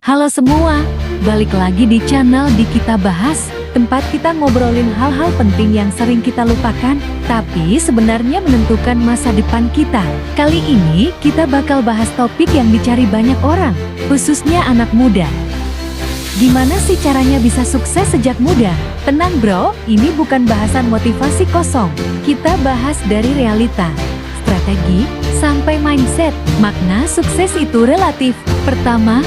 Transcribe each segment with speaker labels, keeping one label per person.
Speaker 1: Halo semua, balik lagi di channel di Kita Bahas, tempat kita ngobrolin hal-hal penting yang sering kita lupakan, tapi sebenarnya menentukan masa depan kita. Kali ini kita bakal bahas topik yang dicari banyak orang, khususnya anak muda. Gimana sih caranya bisa sukses sejak muda? Tenang bro, ini bukan bahasan motivasi kosong. Kita bahas dari realita, strategi, sampai mindset. Makna sukses itu relatif. Pertama,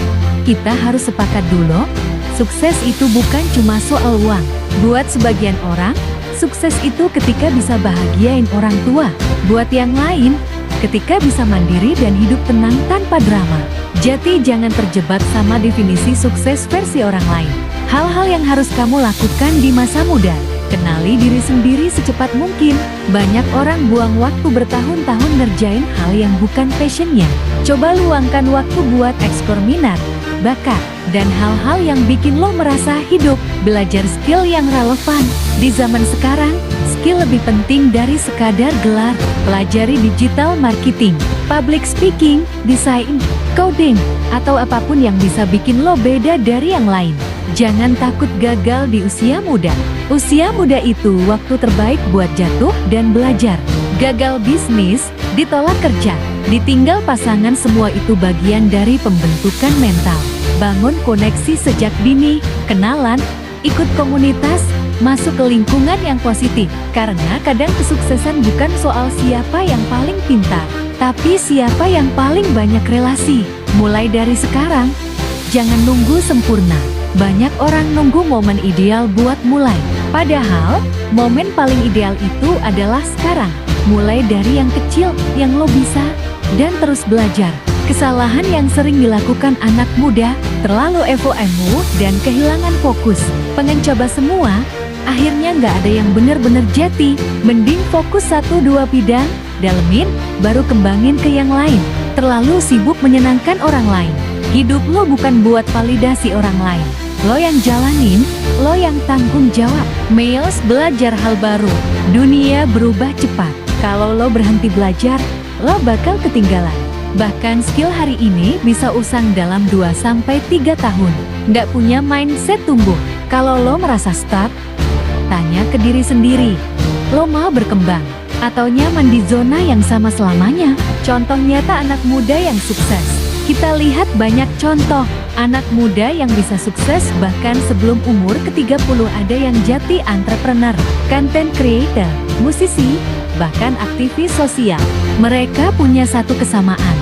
Speaker 1: kita harus sepakat dulu, sukses itu bukan cuma soal uang. Buat sebagian orang, sukses itu ketika bisa bahagiain orang tua. Buat yang lain, ketika bisa mandiri dan hidup tenang tanpa drama. Jadi jangan terjebak sama definisi sukses versi orang lain. Hal-hal yang harus kamu lakukan di masa muda. Kenali diri sendiri secepat mungkin. Banyak orang buang waktu bertahun-tahun ngerjain hal yang bukan passionnya. Coba luangkan waktu buat eksplor minat, bakat, dan hal-hal yang bikin lo merasa hidup. Belajar skill yang relevan. Di zaman sekarang, skill lebih penting dari sekadar gelar. Pelajari digital marketing, public speaking, desain, coding, atau apapun yang bisa bikin lo beda dari yang lain. Jangan takut gagal di usia muda. Usia muda itu waktu terbaik buat jatuh dan belajar. Gagal bisnis, ditolak kerja, ditinggal pasangan, semua itu bagian dari pembentukan mental. Bangun koneksi sejak dini, kenalan, ikut komunitas, masuk ke lingkungan yang positif. Karena kadang kesuksesan bukan soal siapa yang paling pintar, tapi siapa yang paling banyak relasi. Mulai dari sekarang, jangan nunggu sempurna. Banyak orang nunggu momen ideal buat mulai. Padahal, momen paling ideal itu adalah sekarang. Mulai dari yang kecil, yang lo bisa, dan terus belajar. Kesalahan yang sering dilakukan anak muda, terlalu FOMO dan kehilangan fokus. Pengen coba semua, akhirnya nggak ada yang bener-bener jati. Mending fokus 1-2 bidang, dalemin, baru kembangin ke yang lain. Terlalu sibuk menyenangkan orang lain. Hidup lo bukan buat validasi orang lain. Lo yang jalanin, lo yang tanggung jawab. Males belajar hal baru. Dunia berubah cepat. Kalau lo berhenti belajar, lo bakal ketinggalan. Bahkan skill hari ini bisa usang dalam 2-3 tahun. Nggak punya mindset tumbuh. Kalau lo merasa stuck, tanya ke diri sendiri. Lo mau berkembang? Atau nyaman di zona yang sama selamanya? Contoh nyata anak muda yang sukses. Kita lihat banyak contoh anak muda yang bisa sukses bahkan sebelum umur ke-30. Ada yang jadi entrepreneur, content creator, musisi, bahkan aktivis sosial. Mereka punya satu kesamaan.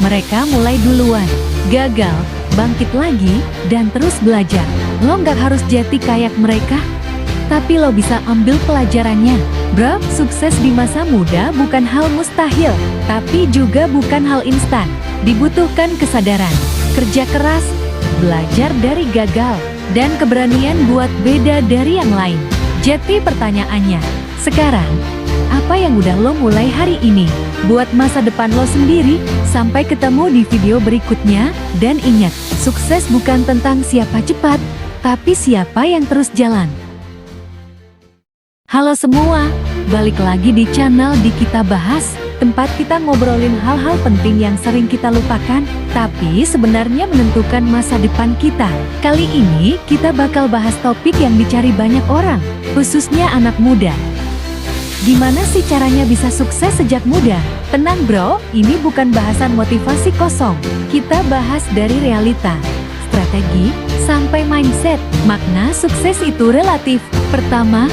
Speaker 1: Mereka mulai duluan, gagal, bangkit lagi, dan terus belajar. Lo nggak harus jadi kayak mereka, tapi lo bisa ambil pelajarannya. Bro, sukses di masa muda bukan hal mustahil, tapi juga bukan hal instan. Dibutuhkan kesadaran, kerja keras, belajar dari gagal, dan keberanian buat beda dari yang lain. Jadi pertanyaannya, sekarang, apa yang udah lo mulai hari ini? Buat masa depan lo sendiri. Sampai ketemu di video berikutnya, dan ingat, sukses bukan tentang siapa cepat, tapi siapa yang terus jalan. Halo semua, balik lagi di channel di Kita Bahas, tempat kita ngobrolin hal-hal penting yang sering kita lupakan, tapi sebenarnya menentukan masa depan kita. Kali ini kita bakal bahas topik yang dicari banyak orang, khususnya anak muda. Gimana sih caranya bisa sukses sejak muda? Tenang bro, ini bukan bahasan motivasi kosong. Kita bahas dari realita, strategi, sampai mindset. Makna sukses itu relatif. Pertama,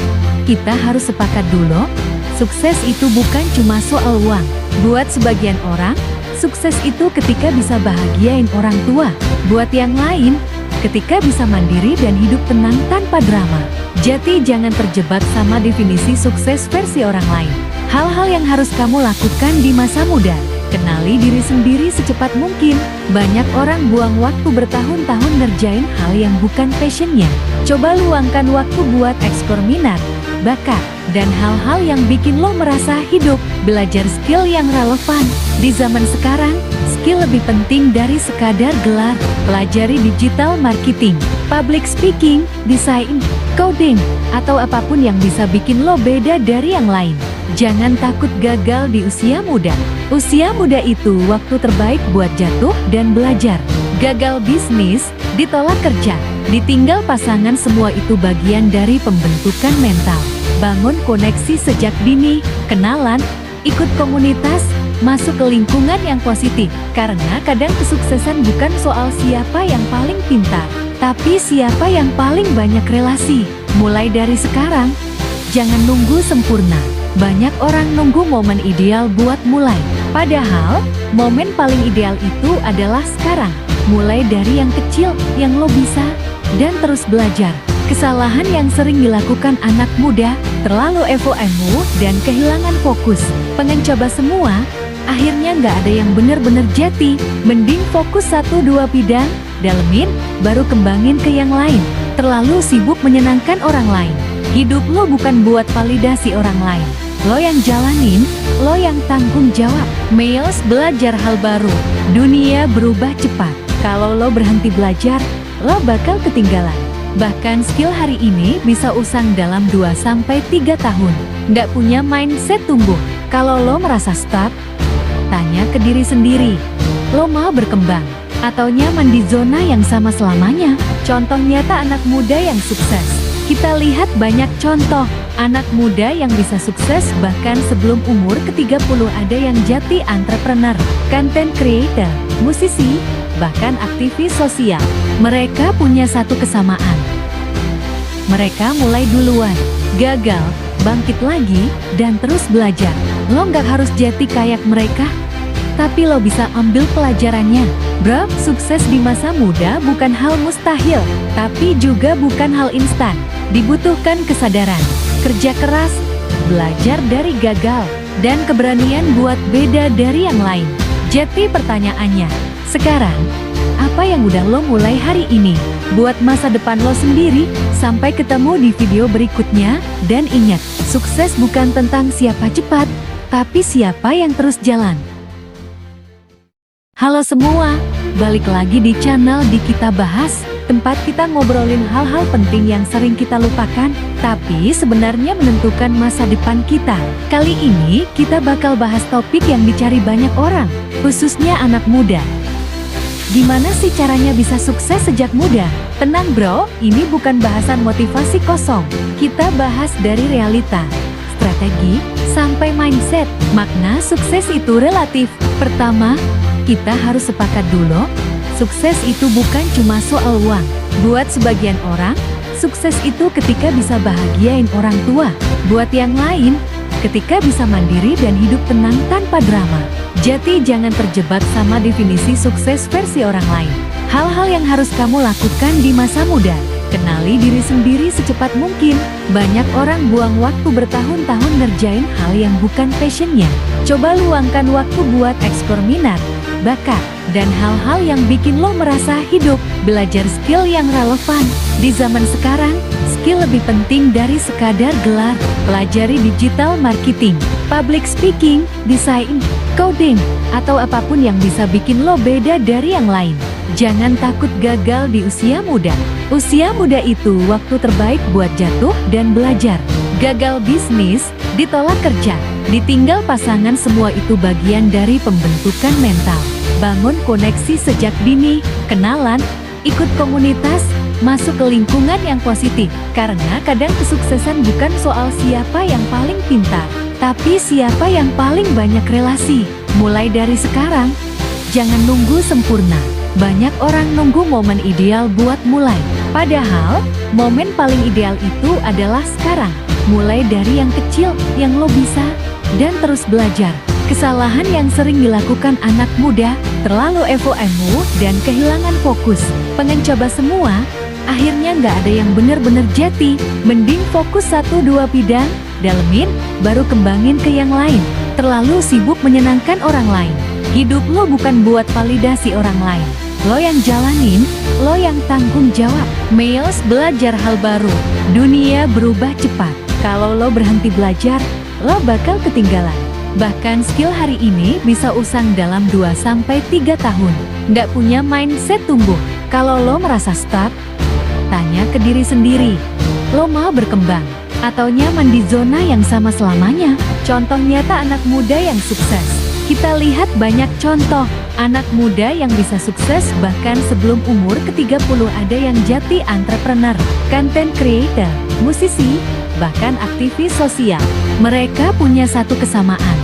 Speaker 1: kita harus sepakat dulu, sukses itu bukan cuma soal uang. Buat sebagian orang, sukses itu ketika bisa bahagiain orang tua. Buat yang lain, ketika bisa mandiri dan hidup tenang tanpa drama. Jadi jangan terjebak sama definisi sukses versi orang lain. Hal-hal yang harus kamu lakukan di masa muda. Kenali diri sendiri secepat mungkin. Banyak orang buang waktu bertahun-tahun ngerjain hal yang bukan passionnya. Coba luangkan waktu buat eksplor minat, bakat, dan hal-hal yang bikin lo merasa hidup. Belajar skill yang relevan. Di zaman sekarang, skill lebih penting dari sekadar gelar. Pelajari digital marketing, public speaking, desain, coding, atau apapun yang bisa bikin lo beda dari yang lain. Jangan takut gagal di usia muda. Usia muda itu waktu terbaik buat jatuh dan belajar. gagal bisnis, ditolak kerja, ditinggal pasangan, semua itu bagian dari pembentukan mental. Bangun koneksi sejak dini, kenalan, ikut komunitas, masuk ke lingkungan yang positif. Karena kadang kesuksesan bukan soal siapa yang paling pintar, tapi siapa yang paling banyak relasi. Mulai dari sekarang, jangan nunggu sempurna. Banyak orang nunggu momen ideal buat mulai. Padahal, momen paling ideal itu adalah sekarang. Mulai dari yang kecil, yang lo bisa, dan terus belajar. Kesalahan yang sering dilakukan anak muda, terlalu emo dan kehilangan fokus. Pengen coba semua, akhirnya nggak ada yang bener-bener jati. Mending fokus 1-2 bidang, dalemin, baru kembangin ke yang lain. Terlalu sibuk menyenangkan orang lain. Hidup lo bukan buat validasi orang lain. Lo yang jalanin, lo yang tanggung jawab. Males belajar hal baru. Dunia berubah cepat. Kalau lo berhenti belajar, lo bakal ketinggalan. Bahkan skill hari ini bisa usang dalam 2-3 tahun. Nggak punya mindset tumbuh. Kalau lo merasa stuck, tanya ke diri sendiri. Lo mau berkembang? Atau nyaman di zona yang sama selamanya? Contoh nyata anak muda yang sukses. Kita lihat banyak contoh anak muda yang bisa sukses bahkan sebelum umur ke-30. Ada yang jadi entrepreneur, content creator, musisi, bahkan aktivis sosial. Mereka punya satu kesamaan. Mereka mulai duluan, gagal, bangkit lagi, dan terus belajar. Lo nggak harus jadi kayak mereka, tapi lo bisa ambil pelajarannya. Bro, sukses di masa muda bukan hal mustahil, tapi juga bukan hal instan. Dibutuhkan kesadaran, kerja keras, belajar dari gagal, dan keberanian buat beda dari yang lain. Jadi pertanyaannya, sekarang, apa yang udah lo mulai hari ini? Buat masa depan lo sendiri. Sampai ketemu di video berikutnya, dan ingat, sukses bukan tentang siapa cepat, tapi siapa yang terus jalan. Halo semua, balik lagi di channel Di Kita Bahas, tempat kita ngobrolin hal-hal penting yang sering kita lupakan, tapi sebenarnya menentukan masa depan kita. Kali ini, kita bakal bahas topik yang dicari banyak orang, khususnya anak muda. Gimana sih caranya bisa sukses sejak muda? Tenang bro, ini bukan bahasan motivasi kosong. Kita bahas dari realita, strategi, sampai mindset. Makna sukses itu relatif. Pertama, kita harus sepakat dulu, sukses itu bukan cuma soal uang. Buat sebagian orang, sukses itu ketika bisa bahagiain orang tua. Buat yang lain, ketika bisa mandiri dan hidup tenang tanpa drama. Jadi jangan terjebak sama definisi sukses versi orang lain. Hal-hal yang harus kamu lakukan di masa muda. Kenali diri sendiri secepat mungkin. Banyak orang buang waktu bertahun-tahun ngerjain hal yang bukan passionnya. Coba luangkan waktu buat eksplor minat, bakat, dan hal-hal yang bikin lo merasa hidup. Belajar skill yang relevan. Di zaman sekarang, skill lebih penting dari sekadar gelar. Pelajari digital marketing, public speaking, desain, coding, atau apapun yang bisa bikin lo beda dari yang lain. Jangan takut gagal di usia muda. Usia muda itu waktu terbaik buat jatuh dan belajar. Gagal bisnis, ditolak kerja, ditinggal pasangan, semua itu bagian dari pembentukan mental. Bangun koneksi sejak dini, kenalan, ikut komunitas, masuk ke lingkungan yang positif. Karena kadang kesuksesan bukan soal siapa yang paling pintar, tapi siapa yang paling banyak relasi. Mulai dari sekarang, jangan nunggu sempurna. Banyak orang nunggu momen ideal buat mulai. Padahal, momen paling ideal itu adalah sekarang. Mulai dari yang kecil, yang lo bisa, dan terus belajar. Kesalahan yang sering dilakukan anak muda, terlalu emo dan kehilangan fokus. Pengen coba semua, akhirnya nggak ada yang bener-bener jati. Mending fokus 1-2 bidang, dalemin, baru kembangin ke yang lain. Terlalu sibuk menyenangkan orang lain. Hidup lo bukan buat validasi orang lain. Lo yang jalanin, lo yang tanggung jawab. Males belajar hal baru. Dunia berubah cepat. Kalau lo berhenti belajar, lo bakal ketinggalan. Bahkan skill hari ini bisa usang dalam 2-3 tahun. Nggak punya mindset tumbuh. Kalau lo merasa stuck, tanya ke diri sendiri. Lo mau berkembang? Atau nyaman di zona yang sama selamanya? Contoh nyata anak muda yang sukses. Kita lihat banyak contoh anak muda yang bisa sukses bahkan sebelum umur ke-30. Ada yang jadi entrepreneur, content creator, musisi, bahkan aktivis sosial. Mereka punya satu kesamaan.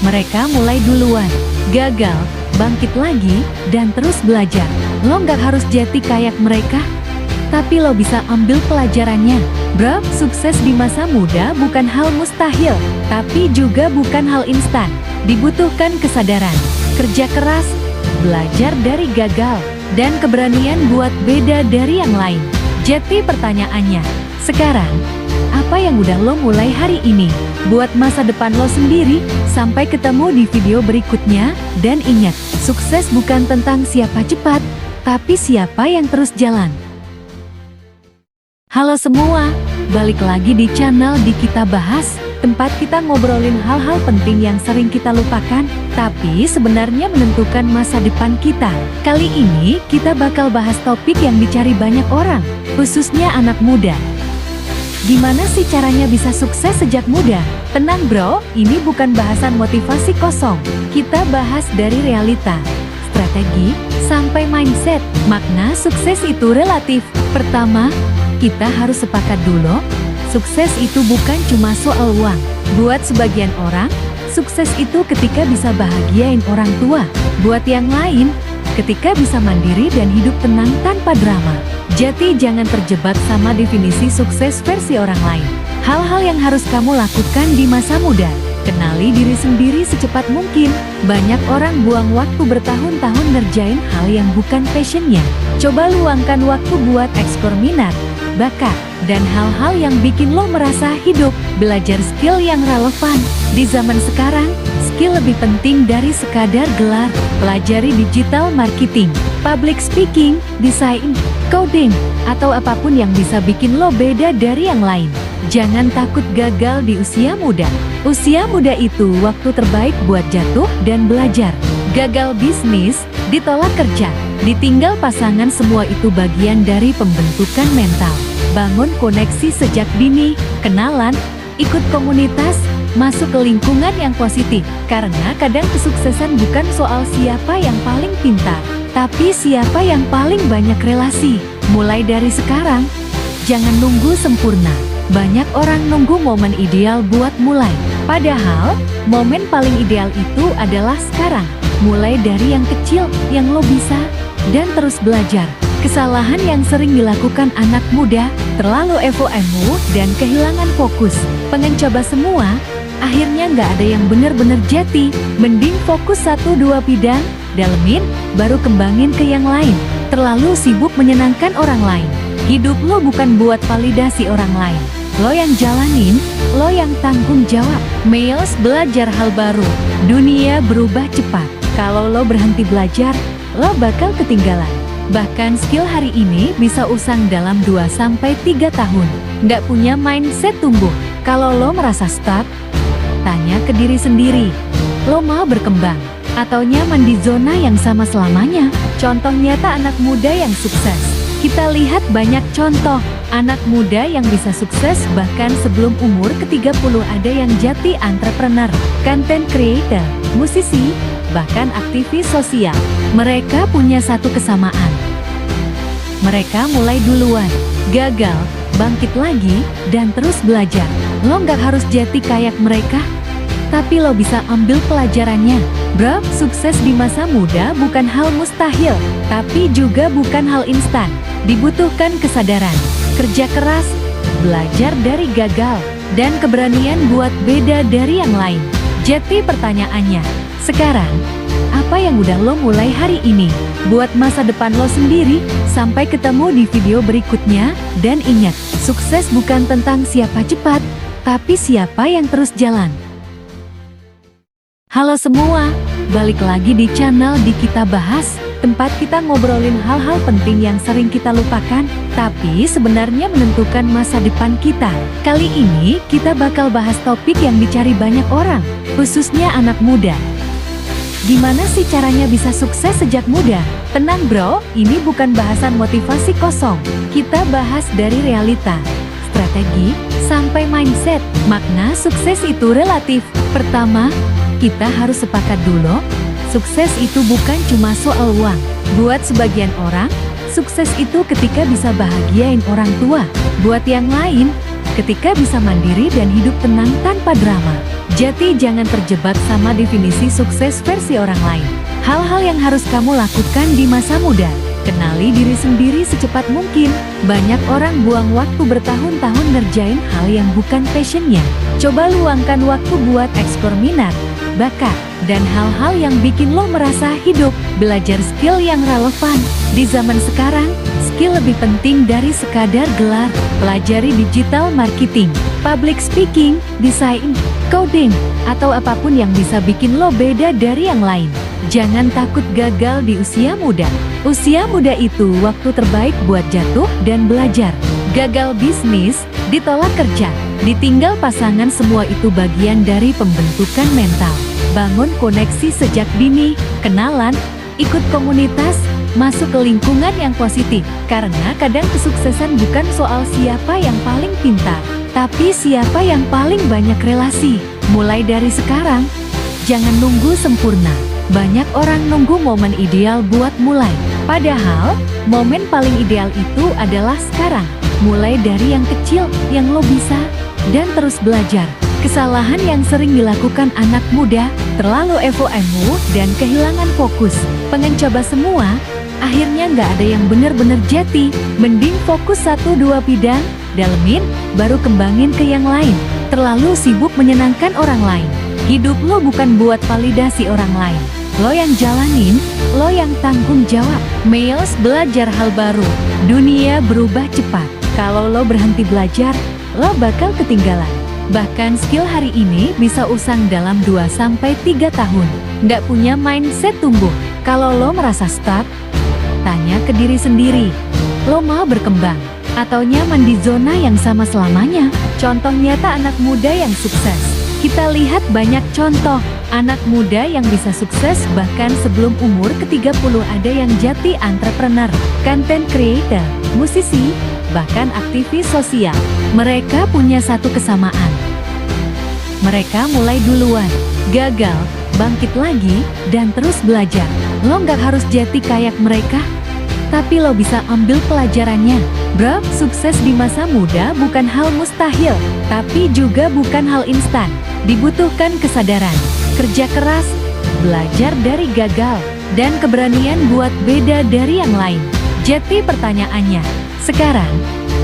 Speaker 1: Mereka mulai duluan, gagal, bangkit lagi, dan terus belajar. Lo nggak harus jadi kayak mereka, tapi lo bisa ambil pelajarannya. Bro, sukses di masa muda bukan hal mustahil, tapi juga bukan hal instan. Dibutuhkan kesadaran, kerja keras, belajar dari gagal, dan keberanian buat beda dari yang lain. Jadi pertanyaannya, sekarang, apa yang udah lo mulai hari ini? Buat masa depan lo sendiri. Sampai ketemu di video berikutnya, dan ingat, sukses bukan tentang siapa cepat, tapi siapa yang terus jalan. Halo semua, balik lagi di channel di Kita Bahas, tempat kita ngobrolin hal-hal penting yang sering kita lupakan, tapi sebenarnya menentukan masa depan kita. Kali ini, kita bakal bahas topik yang dicari banyak orang, khususnya anak muda. Gimana sih caranya bisa sukses sejak muda? Tenang bro, ini bukan bahasan motivasi kosong. Kita bahas dari realita, strategi, sampai mindset. Makna sukses itu relatif. Pertama, kita harus sepakat dulu, sukses itu bukan cuma soal uang. Buat sebagian orang, sukses itu ketika bisa bahagiain orang tua. Buat yang lain, ketika bisa mandiri dan hidup tenang tanpa drama. Jadi jangan terjebak sama definisi sukses versi orang lain. Hal-hal yang harus kamu lakukan di masa muda. Kenali diri sendiri secepat mungkin. Banyak orang buang waktu bertahun-tahun ngerjain hal yang bukan passionnya. Coba luangkan waktu buat eksplor minat, bakat, dan hal-hal yang bikin lo merasa hidup. Belajar skill yang relevan. Di zaman sekarang, skill lebih penting dari sekadar gelar. Pelajari digital marketing, public speaking, desain, coding, atau apapun yang bisa bikin lo beda dari yang lain. Jangan takut gagal di usia muda. Usia muda itu waktu terbaik buat jatuh dan belajar. Gagal bisnis, ditolak kerja, ditinggal pasangan, semua itu bagian dari pembentukan mental. Bangun koneksi sejak dini, kenalan, ikut komunitas, masuk ke lingkungan yang positif. Karena kadang kesuksesan bukan soal siapa yang paling pintar, tapi siapa yang paling banyak relasi. Mulai dari sekarang, jangan nunggu sempurna. Banyak orang nunggu momen ideal buat mulai. Padahal, momen paling ideal itu adalah sekarang. Mulai dari yang kecil, yang lo bisa, dan terus belajar. Kesalahan yang sering dilakukan anak muda, terlalu FOMO dan kehilangan fokus. Pengen coba semua, akhirnya nggak ada yang bener-bener jati. Mending fokus 1-2 bidang, dalemin, baru kembangin ke yang lain. Terlalu sibuk menyenangkan orang lain. Hidup lo bukan buat validasi orang lain. Lo yang jalanin, lo yang tanggung jawab. Males belajar hal baru. Dunia berubah cepat. Kalau lo berhenti belajar, lo bakal ketinggalan. Bahkan skill hari ini bisa usang dalam 2-3 tahun. Nggak punya mindset tumbuh. Kalau lo merasa stuck, tanya ke diri sendiri. Lo mau berkembang? Atau nyaman di zona yang sama selamanya? Contoh nyata anak muda yang sukses. Kita lihat banyak contoh anak muda yang bisa sukses bahkan sebelum umur ke-30. Ada yang jadi entrepreneur, content creator, musisi, bahkan aktivis sosial. Mereka punya satu kesamaan. Mereka mulai duluan, gagal, bangkit lagi, dan terus belajar. Lo nggak harus jadi kayak mereka, tapi lo bisa ambil pelajarannya. Bro, sukses di masa muda bukan hal mustahil, tapi juga bukan hal instan. Dibutuhkan kesadaran, kerja keras, belajar dari gagal, dan keberanian buat beda dari yang lain. Jadi pertanyaannya, sekarang, apa yang udah lo mulai hari ini? Buat masa depan lo sendiri. Sampai ketemu di video berikutnya, dan ingat, sukses bukan tentang siapa cepat, tapi siapa yang terus jalan. Halo semua, balik lagi di channel di Kita Bahas, tempat kita ngobrolin hal-hal penting yang sering kita lupakan, tapi sebenarnya menentukan masa depan kita. Kali ini, kita bakal bahas topik yang dicari banyak orang, khususnya anak muda. Gimana sih caranya bisa sukses sejak muda? Tenang bro, ini bukan bahasan motivasi kosong. Kita bahas dari realita, strategi, sampai mindset. Makna sukses itu relatif. Pertama, kita harus sepakat dulu, sukses itu bukan cuma soal uang. Buat sebagian orang, sukses itu ketika bisa bahagiain orang tua. Buat yang lain, ketika bisa mandiri dan hidup tenang tanpa drama. Jadi jangan terjebak sama definisi sukses versi orang lain. Hal-hal yang harus kamu lakukan di masa muda. Kenali diri sendiri secepat mungkin. Banyak orang buang waktu bertahun-tahun ngerjain hal yang bukan passionnya. Coba luangkan waktu buat eksplor minat, bakat, dan hal-hal yang bikin lo merasa hidup. Belajar skill yang relevan. Di zaman sekarang, skill lebih penting dari sekadar gelar. Pelajari digital marketing, public speaking, desain, coding, atau apapun yang bisa bikin lo beda dari yang lain. Jangan takut gagal di usia muda. Usia muda itu waktu terbaik buat jatuh dan belajar. Gagal bisnis, ditolak kerja, ditinggal pasangan, semua itu bagian dari pembentukan mental. Bangun koneksi sejak dini, kenalan, ikut komunitas, masuk ke lingkungan yang positif. Karena kadang kesuksesan bukan soal siapa yang paling pintar, tapi siapa yang paling banyak relasi. Mulai dari sekarang, jangan nunggu sempurna. Banyak orang nunggu momen ideal buat mulai. Padahal, momen paling ideal itu adalah sekarang. Mulai dari yang kecil, yang lo bisa, dan terus belajar. Kesalahan yang sering dilakukan anak muda, terlalu FOMO dan kehilangan fokus. Pengen coba semua, akhirnya nggak ada yang bener-bener jati. Mending fokus 1-2 bidang, dalemin, baru kembangin ke yang lain. Terlalu sibuk menyenangkan orang lain. Hidup lo bukan buat validasi orang lain. Lo yang jalanin, lo yang tanggung jawab. Males belajar hal baru. Dunia berubah cepat. Kalau lo berhenti belajar, lo bakal ketinggalan. Bahkan skill hari ini bisa usang dalam 2-3 tahun. Nggak punya mindset tumbuh. Kalau lo merasa stuck, tanya ke diri sendiri. Lo mau berkembang? Atau nyaman di zona yang sama selamanya? Contoh nyata anak muda yang sukses. Kita lihat banyak contoh anak muda yang bisa sukses bahkan sebelum umur ke-30. Ada yang jadi entrepreneur, content creator, musisi, bahkan aktivis sosial. Mereka punya satu kesamaan. Mereka mulai duluan, gagal, bangkit lagi, dan terus belajar. Lo nggak harus jadi kayak mereka, tapi lo bisa ambil pelajarannya. Bro, sukses di masa muda bukan hal mustahil, tapi juga bukan hal instan. Dibutuhkan kesadaran, kerja keras, belajar dari gagal, dan keberanian buat beda dari yang lain. Jadi pertanyaannya, sekarang,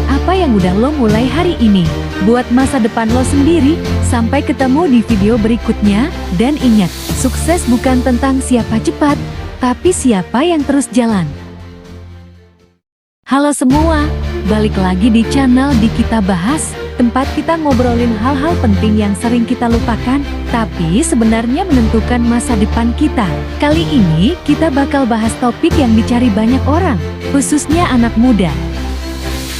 Speaker 1: apa yang udah lo mulai hari ini? Buat masa depan lo sendiri. Sampai ketemu di video berikutnya, dan ingat, sukses bukan tentang siapa cepat, tapi siapa yang terus jalan. Halo semua, balik lagi di channel Di Kita Bahas, tempat kita ngobrolin hal-hal penting yang sering kita lupakan, tapi sebenarnya menentukan masa depan kita. Kali ini, kita bakal bahas topik yang dicari banyak orang, khususnya anak muda.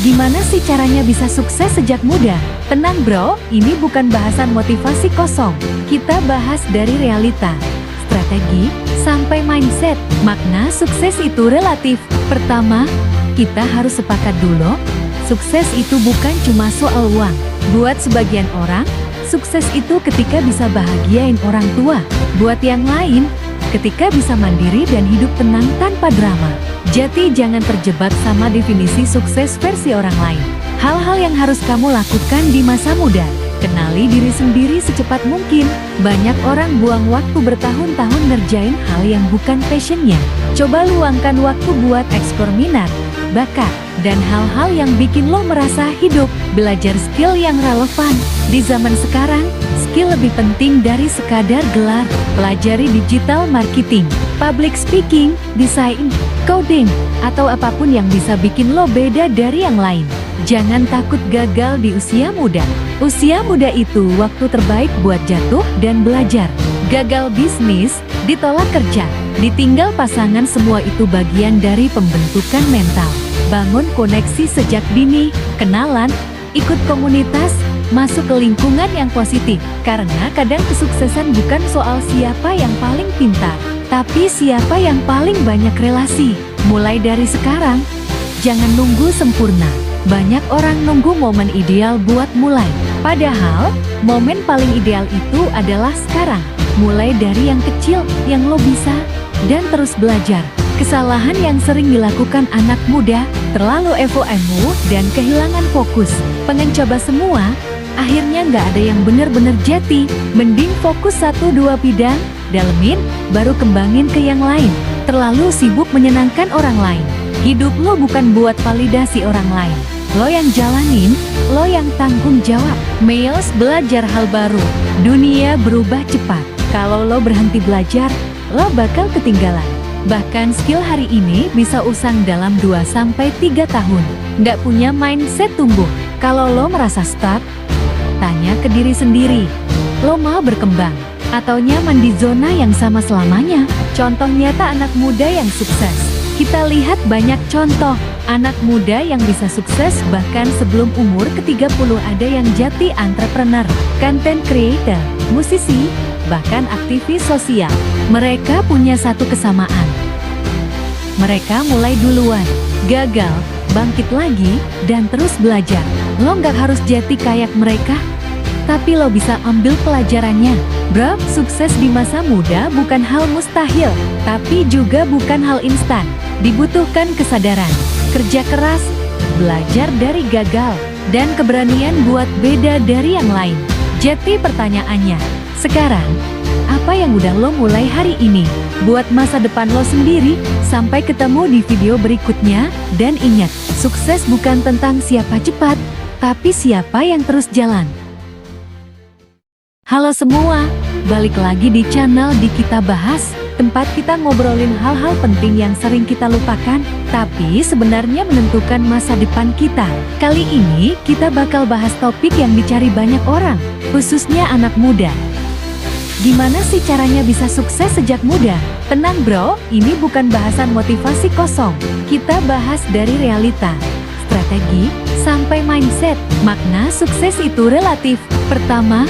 Speaker 1: Gimana sih caranya bisa sukses sejak muda? Tenang bro, ini bukan bahasan motivasi kosong. Kita bahas dari realita, strategi, sampai mindset. Makna sukses itu relatif. Pertama, kita harus sepakat dulu, sukses itu bukan cuma soal uang. Buat sebagian orang, sukses itu ketika bisa bahagiain orang tua. Buat yang lain, ketika bisa mandiri dan hidup tenang tanpa drama. Jadi jangan terjebak sama definisi sukses versi orang lain. Hal-hal yang harus kamu lakukan di masa muda. Kenali diri sendiri secepat mungkin. Banyak orang buang waktu bertahun-tahun ngerjain hal yang bukan passionnya. Coba luangkan waktu buat eksplor minat, bakat, dan hal-hal yang bikin lo merasa hidup. Belajar skill yang relevan. Di zaman sekarang, skill lebih penting dari sekadar gelar. Pelajari digital marketing, public speaking, desain, coding, atau apapun yang bisa bikin lo beda dari yang lain. Jangan takut gagal di usia muda. Usia muda itu waktu terbaik buat jatuh dan belajar. Gagal bisnis, ditolak kerja, ditinggal pasangan, semua itu bagian dari pembentukan mental. Bangun koneksi sejak dini, kenalan, ikut komunitas, masuk ke lingkungan yang positif. Karena kadang kesuksesan bukan soal siapa yang paling pintar, tapi siapa yang paling banyak relasi. Mulai dari sekarang, jangan nunggu sempurna. Banyak orang nunggu momen ideal buat mulai. Padahal, momen paling ideal itu adalah sekarang. Mulai dari yang kecil, yang lo bisa, dan terus belajar. Kesalahan yang sering dilakukan anak muda, terlalu emo dan kehilangan fokus. Pengen coba semua, akhirnya nggak ada yang bener-bener jati. Mending fokus 1-2 bidang, dalemin, baru kembangin ke yang lain. Terlalu sibuk menyenangkan orang lain. Hidup lo bukan buat validasi orang lain. Lo yang jalanin, lo yang tanggung jawab. Miles belajar hal baru. Dunia berubah cepat. Kalau lo berhenti belajar, lo bakal ketinggalan. Bahkan skill hari ini bisa usang dalam 2-3 tahun. Nggak punya mindset tumbuh. Kalau lo merasa stuck, tanya ke diri sendiri. Lo mau berkembang? Atau nyaman di zona yang sama selamanya? Contoh nyata anak muda yang sukses. Kita lihat banyak contoh anak muda yang bisa sukses bahkan sebelum umur ke-30. Ada yang jadi entrepreneur, content creator, musisi, bahkan aktivis sosial. Mereka punya satu kesamaan. Mereka mulai duluan, gagal, bangkit lagi, dan terus belajar. Lo nggak harus jadi kayak mereka, tapi lo bisa ambil pelajarannya. Bro, sukses di masa muda bukan hal mustahil, tapi juga bukan hal instan. Dibutuhkan kesadaran, kerja keras, belajar dari gagal, dan keberanian buat beda dari yang lain. Jadi pertanyaannya, sekarang, apa yang udah lo mulai hari ini? Buat masa depan lo sendiri. Sampai ketemu di video berikutnya, dan ingat, sukses bukan tentang siapa cepat, tapi siapa yang terus jalan. Halo semua, balik lagi di channel Di Kita Bahas, tempat kita ngobrolin hal-hal penting yang sering kita lupakan, tapi sebenarnya menentukan masa depan kita. Kali ini, kita bakal bahas topik yang dicari banyak orang, khususnya anak muda. Gimana sih caranya bisa sukses sejak muda? Tenang bro, ini bukan bahasan motivasi kosong. Kita bahas dari realita, strategi, sampai mindset. Makna sukses itu relatif. Pertama,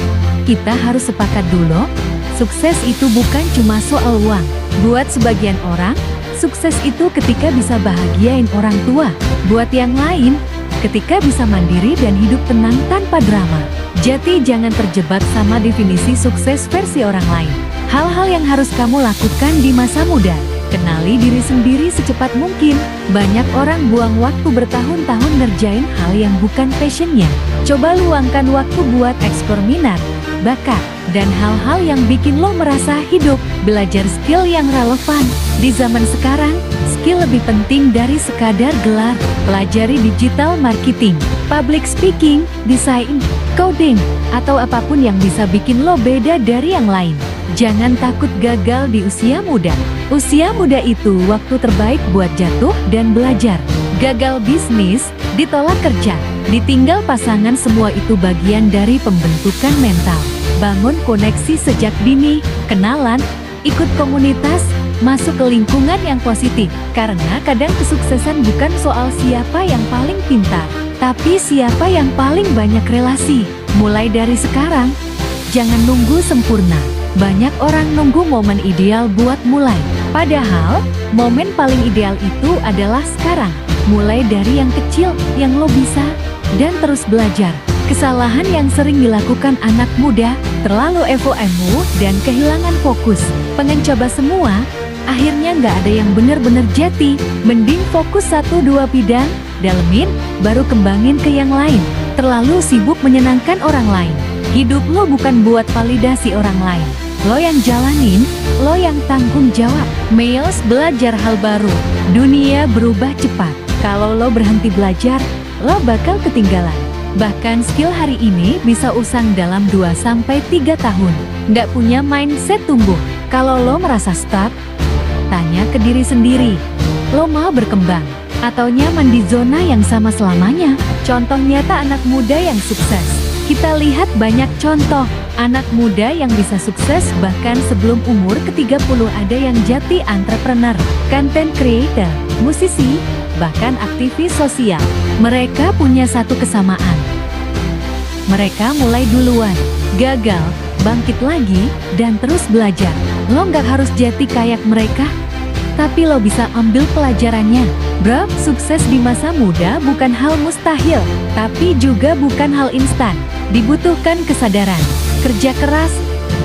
Speaker 1: kita harus sepakat dulu, sukses itu bukan cuma soal uang. Buat sebagian orang, sukses itu ketika bisa bahagiain orang tua. Buat yang lain, ketika bisa mandiri dan hidup tenang tanpa drama. Jadi jangan terjebak sama definisi sukses versi orang lain. Hal-hal yang harus kamu lakukan di masa muda. Kenali diri sendiri secepat mungkin. Banyak orang buang waktu bertahun-tahun ngerjain hal yang bukan passionnya. Coba luangkan waktu buat eksplor minat, bakat, dan hal-hal yang bikin lo merasa hidup. Belajar skill yang relevan. Di zaman sekarang, skill lebih penting dari sekadar gelar. Pelajari digital marketing, public speaking, desain, coding, atau apapun yang bisa bikin lo beda dari yang lain. Jangan takut gagal di usia muda. Usia muda itu waktu terbaik buat jatuh dan belajar. Gagal bisnis, ditolak kerja, ditinggal pasangan, semua itu bagian dari pembentukan mental. Bangun koneksi sejak dini, kenalan, ikut komunitas, masuk ke lingkungan yang positif. Karena kadang kesuksesan bukan soal siapa yang paling pintar, tapi siapa yang paling banyak relasi. Mulai dari sekarang, jangan nunggu sempurna. Banyak orang nunggu momen ideal buat mulai. Padahal, momen paling ideal itu adalah sekarang. Mulai dari yang kecil, yang lo bisa, dan terus belajar. Kesalahan yang sering dilakukan anak muda, terlalu emo dan kehilangan fokus. Pengen coba semua, akhirnya nggak ada yang bener-bener jati. Mending fokus 1-2 bidang, dalemin, baru kembangin ke yang lain. Terlalu sibuk menyenangkan orang lain. Hidup lo bukan buat validasi orang lain. Lo yang jalanin, lo yang tanggung jawab. Miles belajar hal baru. Dunia berubah cepat. Kalau lo berhenti belajar, lo bakal ketinggalan. Bahkan skill hari ini bisa usang dalam 2-3 tahun. Nggak punya mindset tumbuh. Kalau lo merasa stuck, tanya ke diri sendiri. Lo mau berkembang? Atau nyaman di zona yang sama selamanya? Contoh nyata anak muda yang sukses. Kita lihat banyak contoh anak muda yang bisa sukses bahkan sebelum umur ke-30. Ada yang jadi entrepreneur, content creator, musisi, bahkan aktivis sosial. Mereka punya satu kesamaan. Mereka mulai duluan, gagal, bangkit lagi, dan terus belajar. Lo nggak harus jadi kayak mereka, tapi lo bisa ambil pelajarannya. Bro, sukses di masa muda bukan hal mustahil, tapi juga bukan hal instan. Dibutuhkan kesadaran, kerja keras,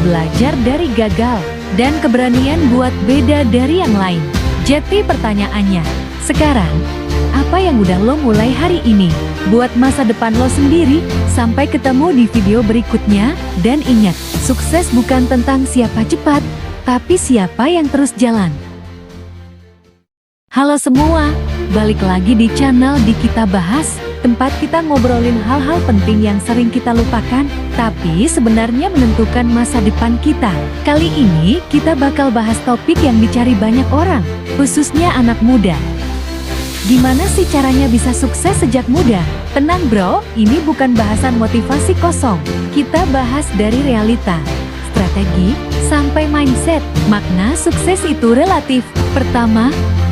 Speaker 1: belajar dari gagal, dan keberanian buat beda dari yang lain. Jadi pertanyaannya, sekarang, apa yang udah lo mulai hari ini? Buat masa depan lo sendiri. Sampai ketemu di video berikutnya, dan ingat, sukses bukan tentang siapa cepat, tapi siapa yang terus jalan. Halo semua, balik lagi di channel Di Kita Bahas, tempat kita ngobrolin hal-hal penting yang sering kita lupakan, tapi sebenarnya menentukan masa depan kita. Kali ini, kita bakal bahas topik yang dicari banyak orang, khususnya anak muda. Gimana sih caranya bisa sukses sejak muda? Tenang bro, ini bukan bahasan motivasi kosong. Kita bahas dari realita, strategi, sampai mindset. Makna sukses itu relatif. Pertama,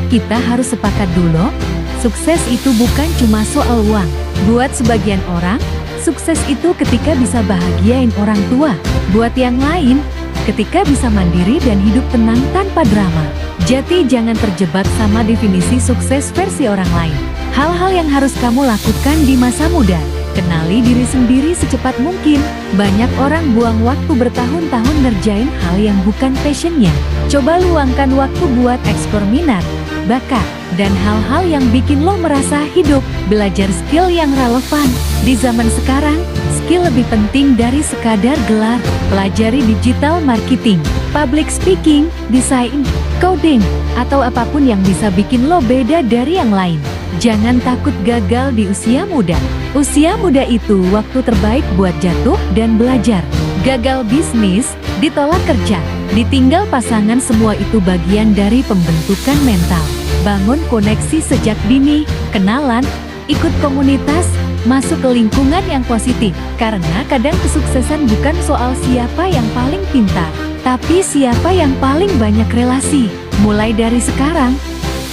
Speaker 1: kita harus sepakat dulu, sukses itu bukan cuma soal uang. Buat sebagian orang, sukses itu ketika bisa bahagiain orang tua. Buat yang lain, ketika bisa mandiri dan hidup tenang tanpa drama. Jadi jangan terjebak sama definisi sukses versi orang lain. Hal-hal yang harus kamu lakukan di masa muda. Kenali diri sendiri secepat mungkin. Banyak orang buang waktu bertahun-tahun ngerjain hal yang bukan passionnya. Coba luangkan waktu buat eksplor minat, bakat, dan hal-hal yang bikin lo merasa hidup. Belajar skill yang relevan. Di zaman sekarang, skill lebih penting dari sekadar gelar. Pelajari digital marketing, public speaking, desain, coding, atau apapun yang bisa bikin lo beda dari yang lain. Jangan takut gagal di usia muda. Usia muda itu waktu terbaik buat jatuh dan belajar. Gagal bisnis, ditolak kerja, ditinggal pasangan, semua itu bagian dari pembentukan mental. Bangun koneksi sejak dini, kenalan, ikut komunitas, masuk ke lingkungan yang positif. Karena kadang kesuksesan bukan soal siapa yang paling pintar, tapi siapa yang paling banyak relasi. Mulai dari sekarang,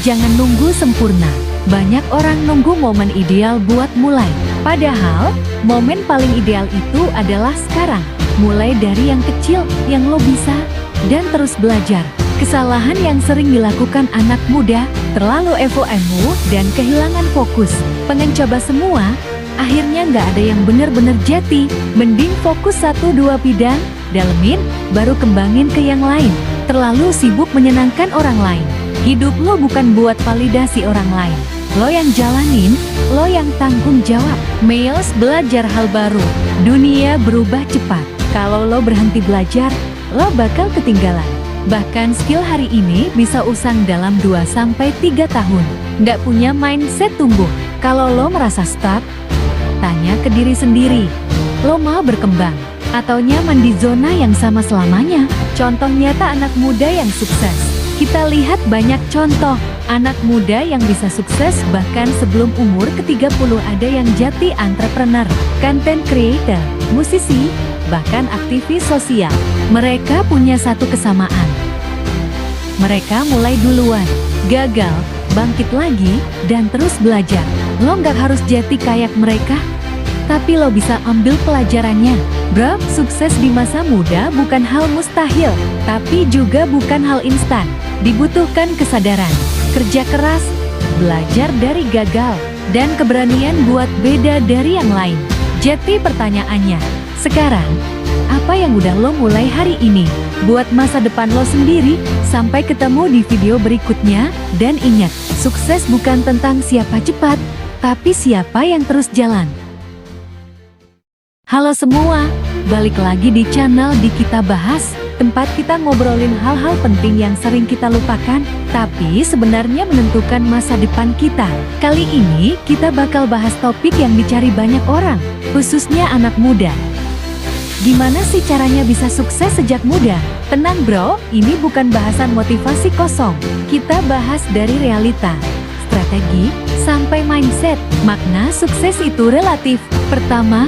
Speaker 1: jangan nunggu sempurna. Banyak orang nunggu momen ideal buat mulai. Padahal, momen paling ideal itu adalah sekarang. Mulai dari yang kecil, yang lo bisa, dan terus belajar. Kesalahan yang sering dilakukan anak muda, terlalu FOMO dan kehilangan fokus. Pengen coba semua, akhirnya nggak ada yang bener-bener jati. Mending fokus 1-2 bidang, dalemin, baru kembangin ke yang lain. Terlalu sibuk menyenangkan orang lain. Hidup lo bukan buat validasi orang lain. Lo yang jalanin, lo yang tanggung jawab. Males belajar hal baru. Dunia berubah cepat. Kalau lo berhenti belajar, lo bakal ketinggalan. Bahkan skill hari ini bisa usang dalam 2-3 tahun. Nggak punya mindset tumbuh. Kalau lo merasa stuck, tanya ke diri sendiri. Lo mau berkembang? Atau nyaman di zona yang sama selamanya? Contoh nyata anak muda yang sukses. Kita lihat banyak contoh anak muda yang bisa sukses bahkan sebelum umur ke-30. Ada yang jadi entrepreneur, content creator, musisi, bahkan aktivis sosial. Mereka punya satu kesamaan. Mereka mulai duluan, gagal, bangkit lagi, dan terus belajar. Lo nggak harus jadi kayak mereka, tapi lo bisa ambil pelajarannya. Bro, sukses di masa muda bukan hal mustahil, tapi juga bukan hal instan. Dibutuhkan kesadaran, kerja keras, belajar dari gagal, dan keberanian buat beda dari yang lain. Jadi pertanyaannya, sekarang, apa yang udah lo mulai hari ini? Buat masa depan lo sendiri. Sampai ketemu di video berikutnya, dan ingat, sukses bukan tentang siapa cepat, tapi siapa yang terus jalan. Halo semua, balik lagi di channel Di Kita Bahas, tempat kita ngobrolin hal-hal penting yang sering kita lupakan, tapi sebenarnya menentukan masa depan kita. Kali ini, kita bakal bahas topik yang dicari banyak orang, khususnya anak muda. Gimana sih caranya bisa sukses sejak muda? Tenang bro, ini bukan bahasan motivasi kosong. Kita bahas dari realita, strategi, sampai mindset. Makna sukses itu relatif. Pertama,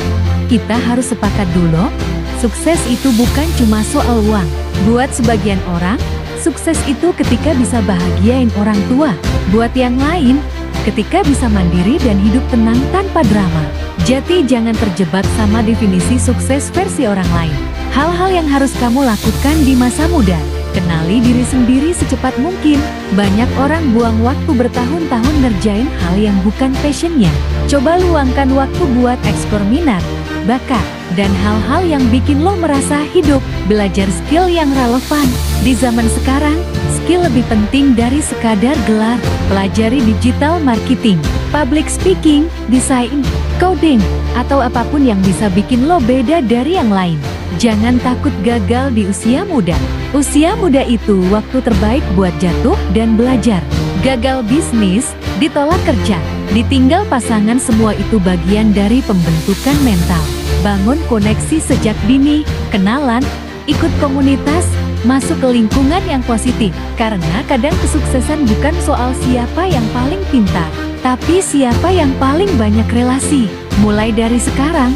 Speaker 1: kita harus sepakat dulu, sukses itu bukan cuma soal uang. Buat sebagian orang, sukses itu ketika bisa bahagiain orang tua. Buat yang lain, ketika bisa mandiri dan hidup tenang tanpa drama. Jadi jangan terjebak sama definisi sukses versi orang lain. Hal-hal yang harus kamu lakukan di masa muda. Kenali diri sendiri secepat mungkin. Banyak orang buang waktu bertahun-tahun ngerjain hal yang bukan passionnya. Coba luangkan waktu buat eksplor minat, bakat, dan hal-hal yang bikin lo merasa hidup. Belajar skill yang relevan. Di zaman sekarang, skill lebih penting dari sekadar gelar. Pelajari digital marketing, public speaking, desain, coding, atau apapun yang bisa bikin lo beda dari yang lain. Jangan takut gagal di usia muda. Usia muda itu waktu terbaik buat jatuh dan belajar. Gagal bisnis, ditolak kerja, ditinggal pasangan, semua itu bagian dari pembentukan mental. Bangun koneksi sejak dini, kenalan, ikut komunitas, masuk ke lingkungan yang positif. Karena kadang kesuksesan bukan soal siapa yang paling pintar, tapi siapa yang paling banyak relasi. Mulai dari sekarang,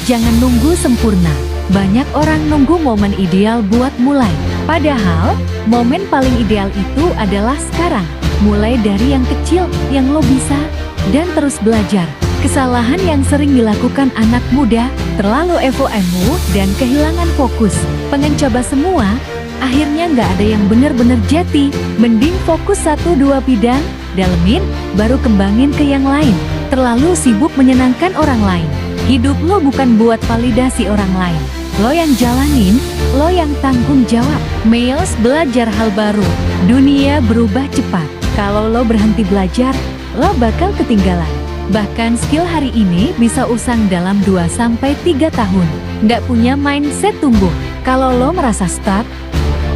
Speaker 1: jangan nunggu sempurna. Banyak orang nunggu momen ideal buat mulai. Padahal, momen paling ideal itu adalah sekarang. Mulai dari yang kecil, yang lo bisa, dan terus belajar. Kesalahan yang sering dilakukan anak muda, terlalu FOMO dan kehilangan fokus. Pengen coba semua, akhirnya nggak ada yang bener-bener jati. Mending fokus 1-2 bidang, dalemin, baru kembangin ke yang lain. Terlalu sibuk menyenangkan orang lain. Hidup lo bukan buat validasi orang lain. Lo yang jalanin, lo yang tanggung jawab. Males belajar hal baru. Dunia berubah cepat. Kalau lo berhenti belajar, lo bakal ketinggalan. Bahkan skill hari ini bisa usang dalam 2-3 tahun. Nggak punya mindset tumbuh. Kalau lo merasa stuck,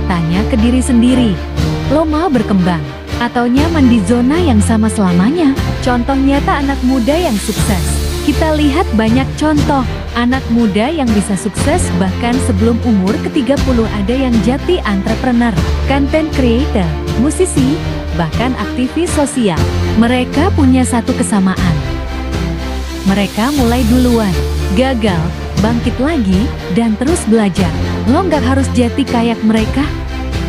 Speaker 1: tanya ke diri sendiri. Lo mau berkembang? Atau nyaman di zona yang sama selamanya? Contoh nyata anak muda yang sukses. Kita lihat banyak contoh anak muda yang bisa sukses bahkan sebelum umur ke-30. Ada yang jadi entrepreneur, content creator, musisi, bahkan aktivis sosial. Mereka punya satu kesamaan. Mereka mulai duluan, gagal, bangkit lagi, dan terus belajar. Lo nggak harus jadi kayak mereka,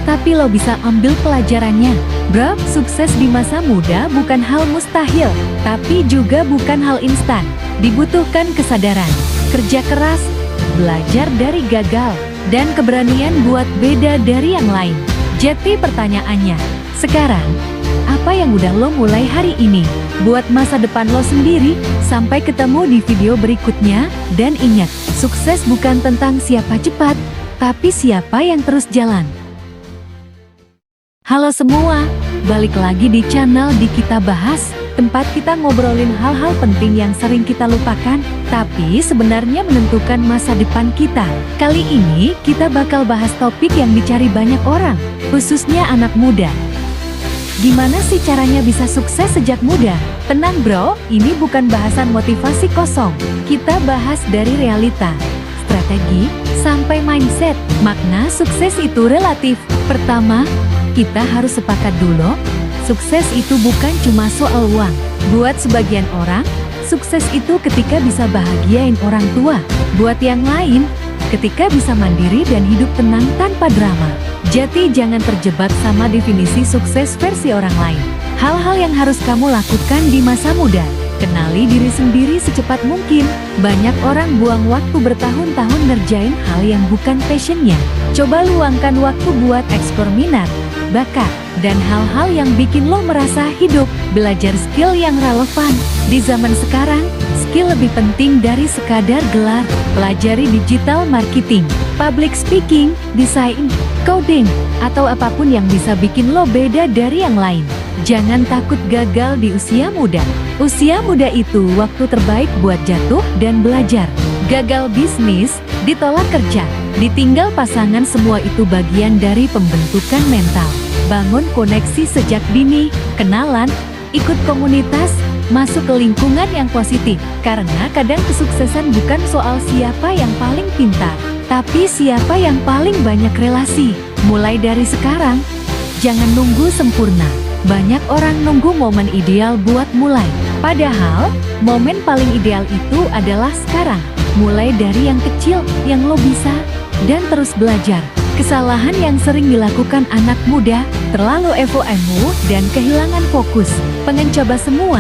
Speaker 1: tapi lo bisa ambil pelajarannya. Bro, sukses di masa muda bukan hal mustahil, tapi juga bukan hal instan. Dibutuhkan kesadaran, kerja keras, belajar dari gagal, dan keberanian buat beda dari yang lain. Jadi pertanyaannya, sekarang, apa yang udah lo mulai hari ini buat masa depan lo sendiri? Sampai ketemu di video berikutnya, dan ingat, sukses bukan tentang siapa cepat, tapi siapa yang terus jalan. Halo semua, balik lagi di channel Di Kita Bahas, tempat kita ngobrolin hal-hal penting yang sering kita lupakan, tapi sebenarnya menentukan masa depan kita. Kali ini kita bakal bahas topik yang dicari banyak orang, khususnya anak muda. Gimana sih caranya bisa sukses sejak muda? Tenang bro, ini bukan bahasan motivasi kosong. Kita bahas dari realita, strategi, sampai mindset. Makna sukses itu relatif. Pertama, kita harus sepakat dulu, sukses itu bukan cuma soal uang. Buat sebagian orang, sukses itu ketika bisa bahagiain orang tua. Buat yang lain, ketika bisa mandiri dan hidup tenang tanpa drama. Jadi jangan terjebak sama definisi sukses versi orang lain. Hal-hal yang harus kamu lakukan di masa muda. Kenali diri sendiri secepat mungkin. Banyak orang buang waktu bertahun-tahun ngerjain hal yang bukan passionnya. Coba luangkan waktu buat eksplor minat, bakat, dan hal-hal yang bikin lo merasa hidup. Belajar skill yang relevan. Di zaman sekarang, skill lebih penting dari sekadar gelar. Pelajari digital marketing, public speaking, desain, coding, atau apapun yang bisa bikin lo beda dari yang lain. Jangan takut gagal di usia muda. Usia muda itu waktu terbaik buat jatuh dan belajar. Gagal bisnis, ditolak kerja, ditinggal pasangan, semua itu bagian dari pembentukan mental. Bangun koneksi sejak dini, kenalan, ikut komunitas, masuk ke lingkungan yang positif. Karena kadang kesuksesan bukan soal siapa yang paling pintar, tapi siapa yang paling banyak relasi. Mulai dari sekarang, jangan nunggu sempurna. Banyak orang nunggu momen ideal buat mulai. Padahal, momen paling ideal itu adalah sekarang. Mulai dari yang kecil, yang lo bisa, dan terus belajar. Kesalahan yang sering dilakukan anak muda, terlalu FOMO dan kehilangan fokus. Pengen coba semua,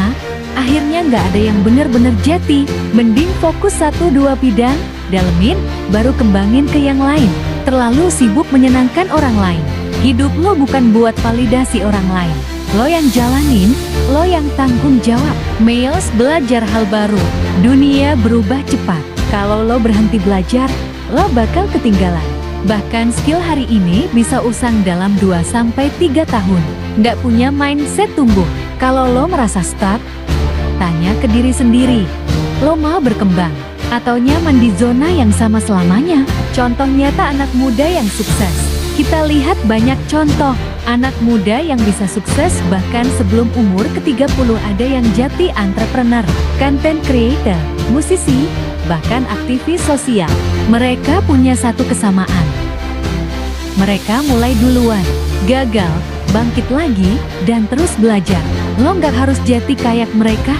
Speaker 1: akhirnya nggak ada yang bener-bener jati. Mending fokus 1-2 bidang, dalemin, baru kembangin ke yang lain. Terlalu sibuk menyenangkan orang lain. Hidup lo bukan buat validasi orang lain. Lo yang jalanin, lo yang tanggung jawab. Males belajar hal baru. Dunia berubah cepat. Kalau lo berhenti belajar, lo bakal ketinggalan. Bahkan skill hari ini bisa usang dalam 2-3 tahun. Nggak punya mindset tumbuh. Kalau lo merasa stuck, tanya ke diri sendiri. Lo mau berkembang? Atau nyaman di zona yang sama selamanya? Contoh nyata anak muda yang sukses. Kita lihat banyak contoh anak muda yang bisa sukses bahkan sebelum umur ke-30. Ada yang jadi entrepreneur, content creator, musisi, bahkan aktivis sosial. Mereka punya satu kesamaan. Mereka mulai duluan, gagal, bangkit lagi, dan terus belajar. Lo nggak harus jadi kayak mereka,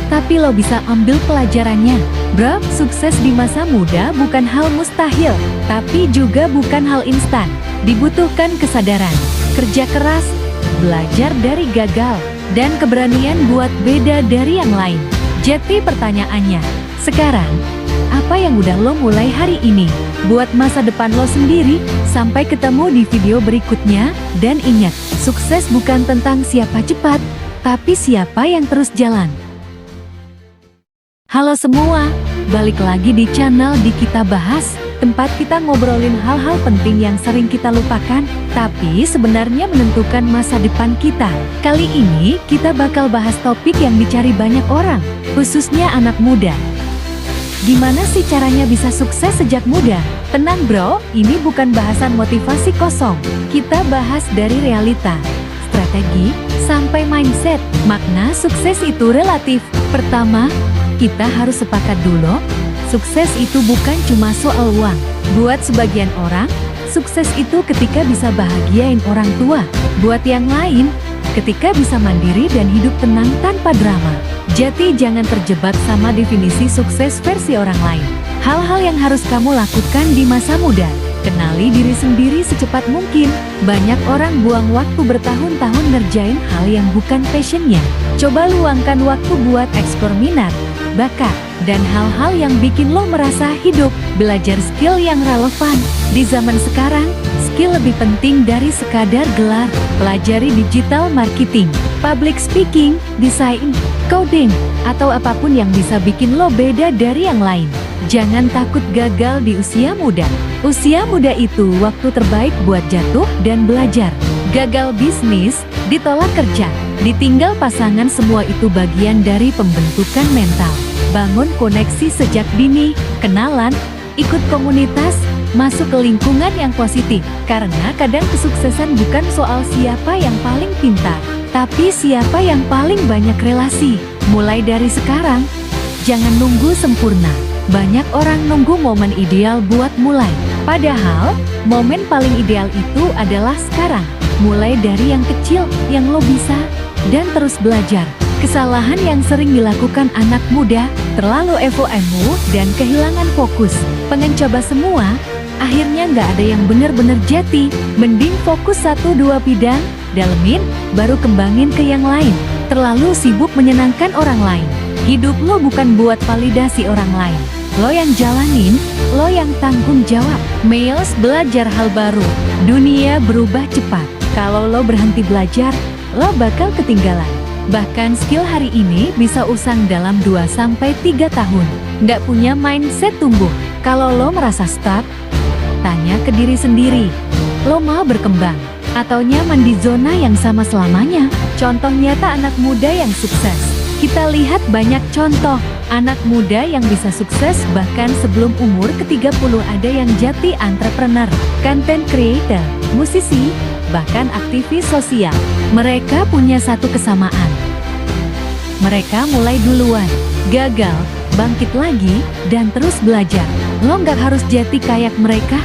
Speaker 1: tapi lo bisa ambil pelajarannya. Bro, sukses di masa muda bukan hal mustahil, tapi juga bukan hal instan. Dibutuhkan kesadaran, kerja keras, belajar dari gagal, dan keberanian buat beda dari yang lain. Jadi pertanyaannya, sekarang, apa yang udah lo mulai hari ini? Buat masa depan lo sendiri. Sampai ketemu di video berikutnya, dan ingat, sukses bukan tentang siapa cepat, tapi siapa yang terus jalan. Halo semua, balik lagi di channel Di Kita Bahas, tempat kita ngobrolin hal-hal penting yang sering kita lupakan, tapi sebenarnya menentukan masa depan kita. Kali ini, kita bakal bahas topik yang dicari banyak orang, khususnya anak muda. Gimana sih caranya bisa sukses sejak muda? Tenang bro, ini bukan bahasan motivasi kosong. Kita bahas dari realita, strategi, sampai mindset. Makna sukses itu relatif. Pertama, kita harus sepakat dulu, sukses itu bukan cuma soal uang. Buat sebagian orang, sukses itu ketika bisa bahagiain orang tua. Buat yang lain, ketika bisa mandiri dan hidup tenang tanpa drama. Jadi jangan terjebak sama definisi sukses versi orang lain. Hal-hal yang harus kamu lakukan di masa muda. Kenali diri sendiri secepat mungkin. Banyak orang buang waktu bertahun-tahun ngerjain hal yang bukan passionnya. Coba luangkan waktu buat eksplor minat, bakat, dan hal-hal yang bikin lo merasa hidup. Belajar skill yang relevan. Di zaman sekarang, skill lebih penting dari sekadar gelar. Pelajari digital marketing, public speaking, desain, coding, atau apapun yang bisa bikin lo beda dari yang lain. Jangan takut gagal di usia muda. Usia muda itu waktu terbaik buat jatuh dan belajar. Gagal bisnis, ditolak kerja, ditinggal pasangan, semua itu bagian dari pembentukan mental. Bangun koneksi sejak dini, kenalan, ikut komunitas, masuk ke lingkungan yang positif. Karena kadang kesuksesan bukan soal siapa yang paling pintar, tapi siapa yang paling banyak relasi. Mulai dari sekarang, jangan nunggu sempurna. Banyak orang nunggu momen ideal buat mulai. Padahal, momen paling ideal itu adalah sekarang. Mulai dari yang kecil, yang lo bisa, dan terus belajar. Kesalahan yang sering dilakukan anak muda, terlalu emo dan kehilangan fokus. Pengen coba semua, akhirnya nggak ada yang bener-bener jati. Mending fokus 1-2 bidang, dalemin, baru kembangin ke yang lain. Terlalu sibuk menyenangkan orang lain. Hidup lo bukan buat validasi orang lain. Lo yang jalanin, lo yang tanggung jawab. Males belajar hal baru. Dunia berubah cepat. Kalau lo berhenti belajar, lo bakal ketinggalan. Bahkan skill hari ini bisa usang dalam 2-3 tahun. Nggak punya mindset tumbuh. Kalau lo merasa stuck, tanya ke diri sendiri. Lo mau berkembang? Atau nyaman di zona yang sama selamanya? Contoh nyata anak muda yang sukses. Kita lihat banyak contoh anak muda yang bisa sukses bahkan sebelum umur ke-30. Ada yang jadi entrepreneur, content creator, musisi, bahkan aktivis sosial. Mereka punya satu kesamaan. Mereka mulai duluan, gagal, bangkit lagi, dan terus belajar. Lo nggak harus jadi kayak mereka,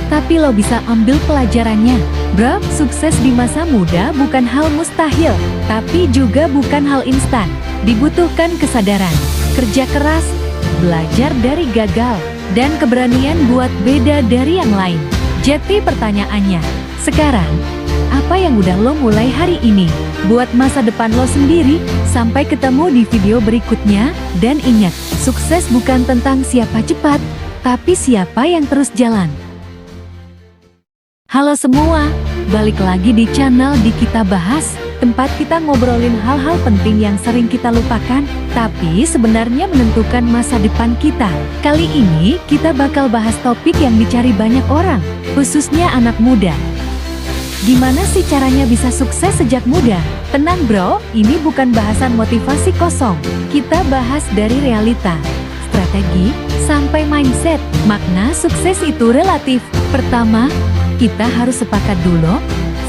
Speaker 1: tapi lo bisa ambil pelajarannya. Bro, sukses di masa muda bukan hal mustahil, tapi juga bukan hal instan. Dibutuhkan kesadaran, kerja keras, belajar dari gagal, dan keberanian buat beda dari yang lain. Jadi pertanyaannya, sekarang, apa yang udah lo mulai hari ini? Buat masa depan lo sendiri. Sampai ketemu di video berikutnya, dan ingat, sukses bukan tentang siapa cepat, tapi siapa yang terus jalan. Halo semua, balik lagi di channel Di Kita Bahas, tempat kita ngobrolin hal-hal penting yang sering kita lupakan, tapi sebenarnya menentukan masa depan kita. Kali ini kita bakal bahas topik yang dicari banyak orang, khususnya anak muda. Gimana sih caranya bisa sukses sejak muda? Tenang bro, ini bukan bahasan motivasi kosong. Kita bahas dari realita, strategi, sampai mindset. Makna sukses itu relatif. Pertama, kita harus sepakat dulu,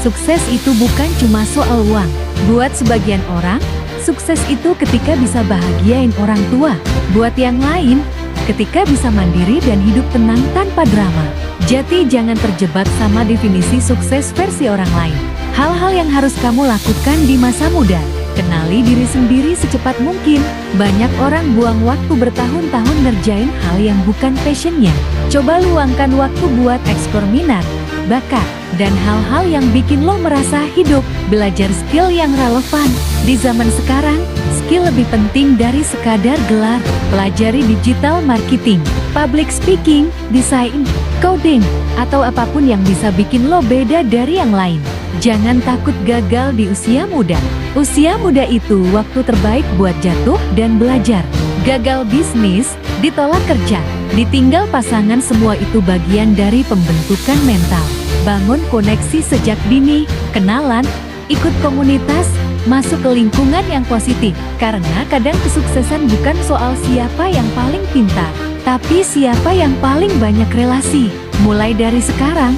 Speaker 1: sukses itu bukan cuma soal uang. Buat sebagian orang, sukses itu ketika bisa bahagiain orang tua. Buat yang lain, ketika bisa mandiri dan hidup tenang tanpa drama. Jadi jangan terjebak sama definisi sukses versi orang lain. Hal-hal yang harus kamu lakukan di masa muda. Kenali diri sendiri secepat mungkin. Banyak orang buang waktu bertahun-tahun ngerjain hal yang bukan passionnya. Coba luangkan waktu buat eksplor minat, bakat, dan hal-hal yang bikin lo merasa hidup. Belajar skill yang relevan. Di zaman sekarang, skill lebih penting dari sekadar gelar. Pelajari digital marketing, public speaking, desain, coding, atau apapun yang bisa bikin lo beda dari yang lain. Jangan takut gagal di usia muda. Usia muda itu waktu terbaik buat jatuh dan belajar. Gagal bisnis, ditolak kerja, ditinggal pasangan, semua itu bagian dari pembentukan mental. Bangun koneksi sejak dini, kenalan, ikut komunitas, masuk ke lingkungan yang positif. Karena kadang kesuksesan bukan soal siapa yang paling pintar, tapi siapa yang paling banyak relasi. Mulai dari sekarang,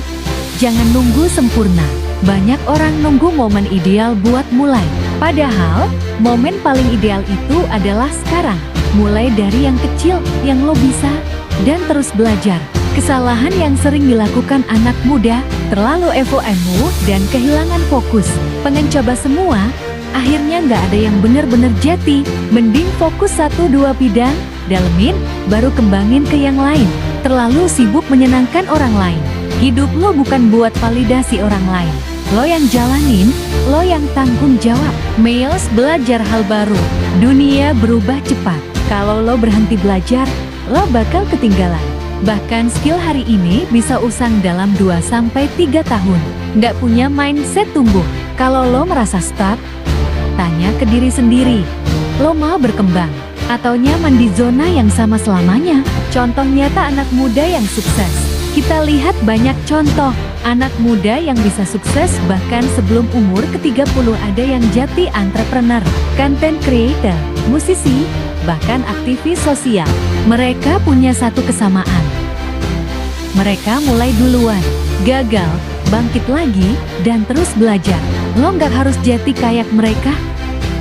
Speaker 1: jangan nunggu sempurna. Banyak orang nunggu momen ideal buat mulai. Padahal, momen paling ideal itu adalah sekarang. Mulai dari yang kecil, yang lo bisa, dan terus belajar. Kesalahan yang sering dilakukan anak muda, terlalu FOMO dan kehilangan fokus. Pengen coba semua, akhirnya nggak ada yang bener-bener jati. Mending fokus 1-2 bidang, dalemin, baru kembangin ke yang lain. Terlalu sibuk menyenangkan orang lain. Hidup lo bukan buat validasi orang lain. Lo yang jalanin, lo yang tanggung jawab. Males belajar hal baru. Dunia berubah cepat. Kalau lo berhenti belajar, lo bakal ketinggalan. Bahkan skill hari ini bisa usang dalam 2-3 tahun. Nggak punya mindset tumbuh. Kalau lo merasa stuck, tanya ke diri sendiri. Lo mau berkembang? Atau nyaman di zona yang sama selamanya? Contoh nyata anak muda yang sukses. Kita lihat banyak contoh anak muda yang bisa sukses bahkan sebelum umur ke-30. Ada yang jadi entrepreneur, content creator, musisi, bahkan aktivis sosial. Mereka punya satu kesamaan. Mereka mulai duluan, gagal, bangkit lagi, dan terus belajar. Lo nggak harus jadi kayak mereka,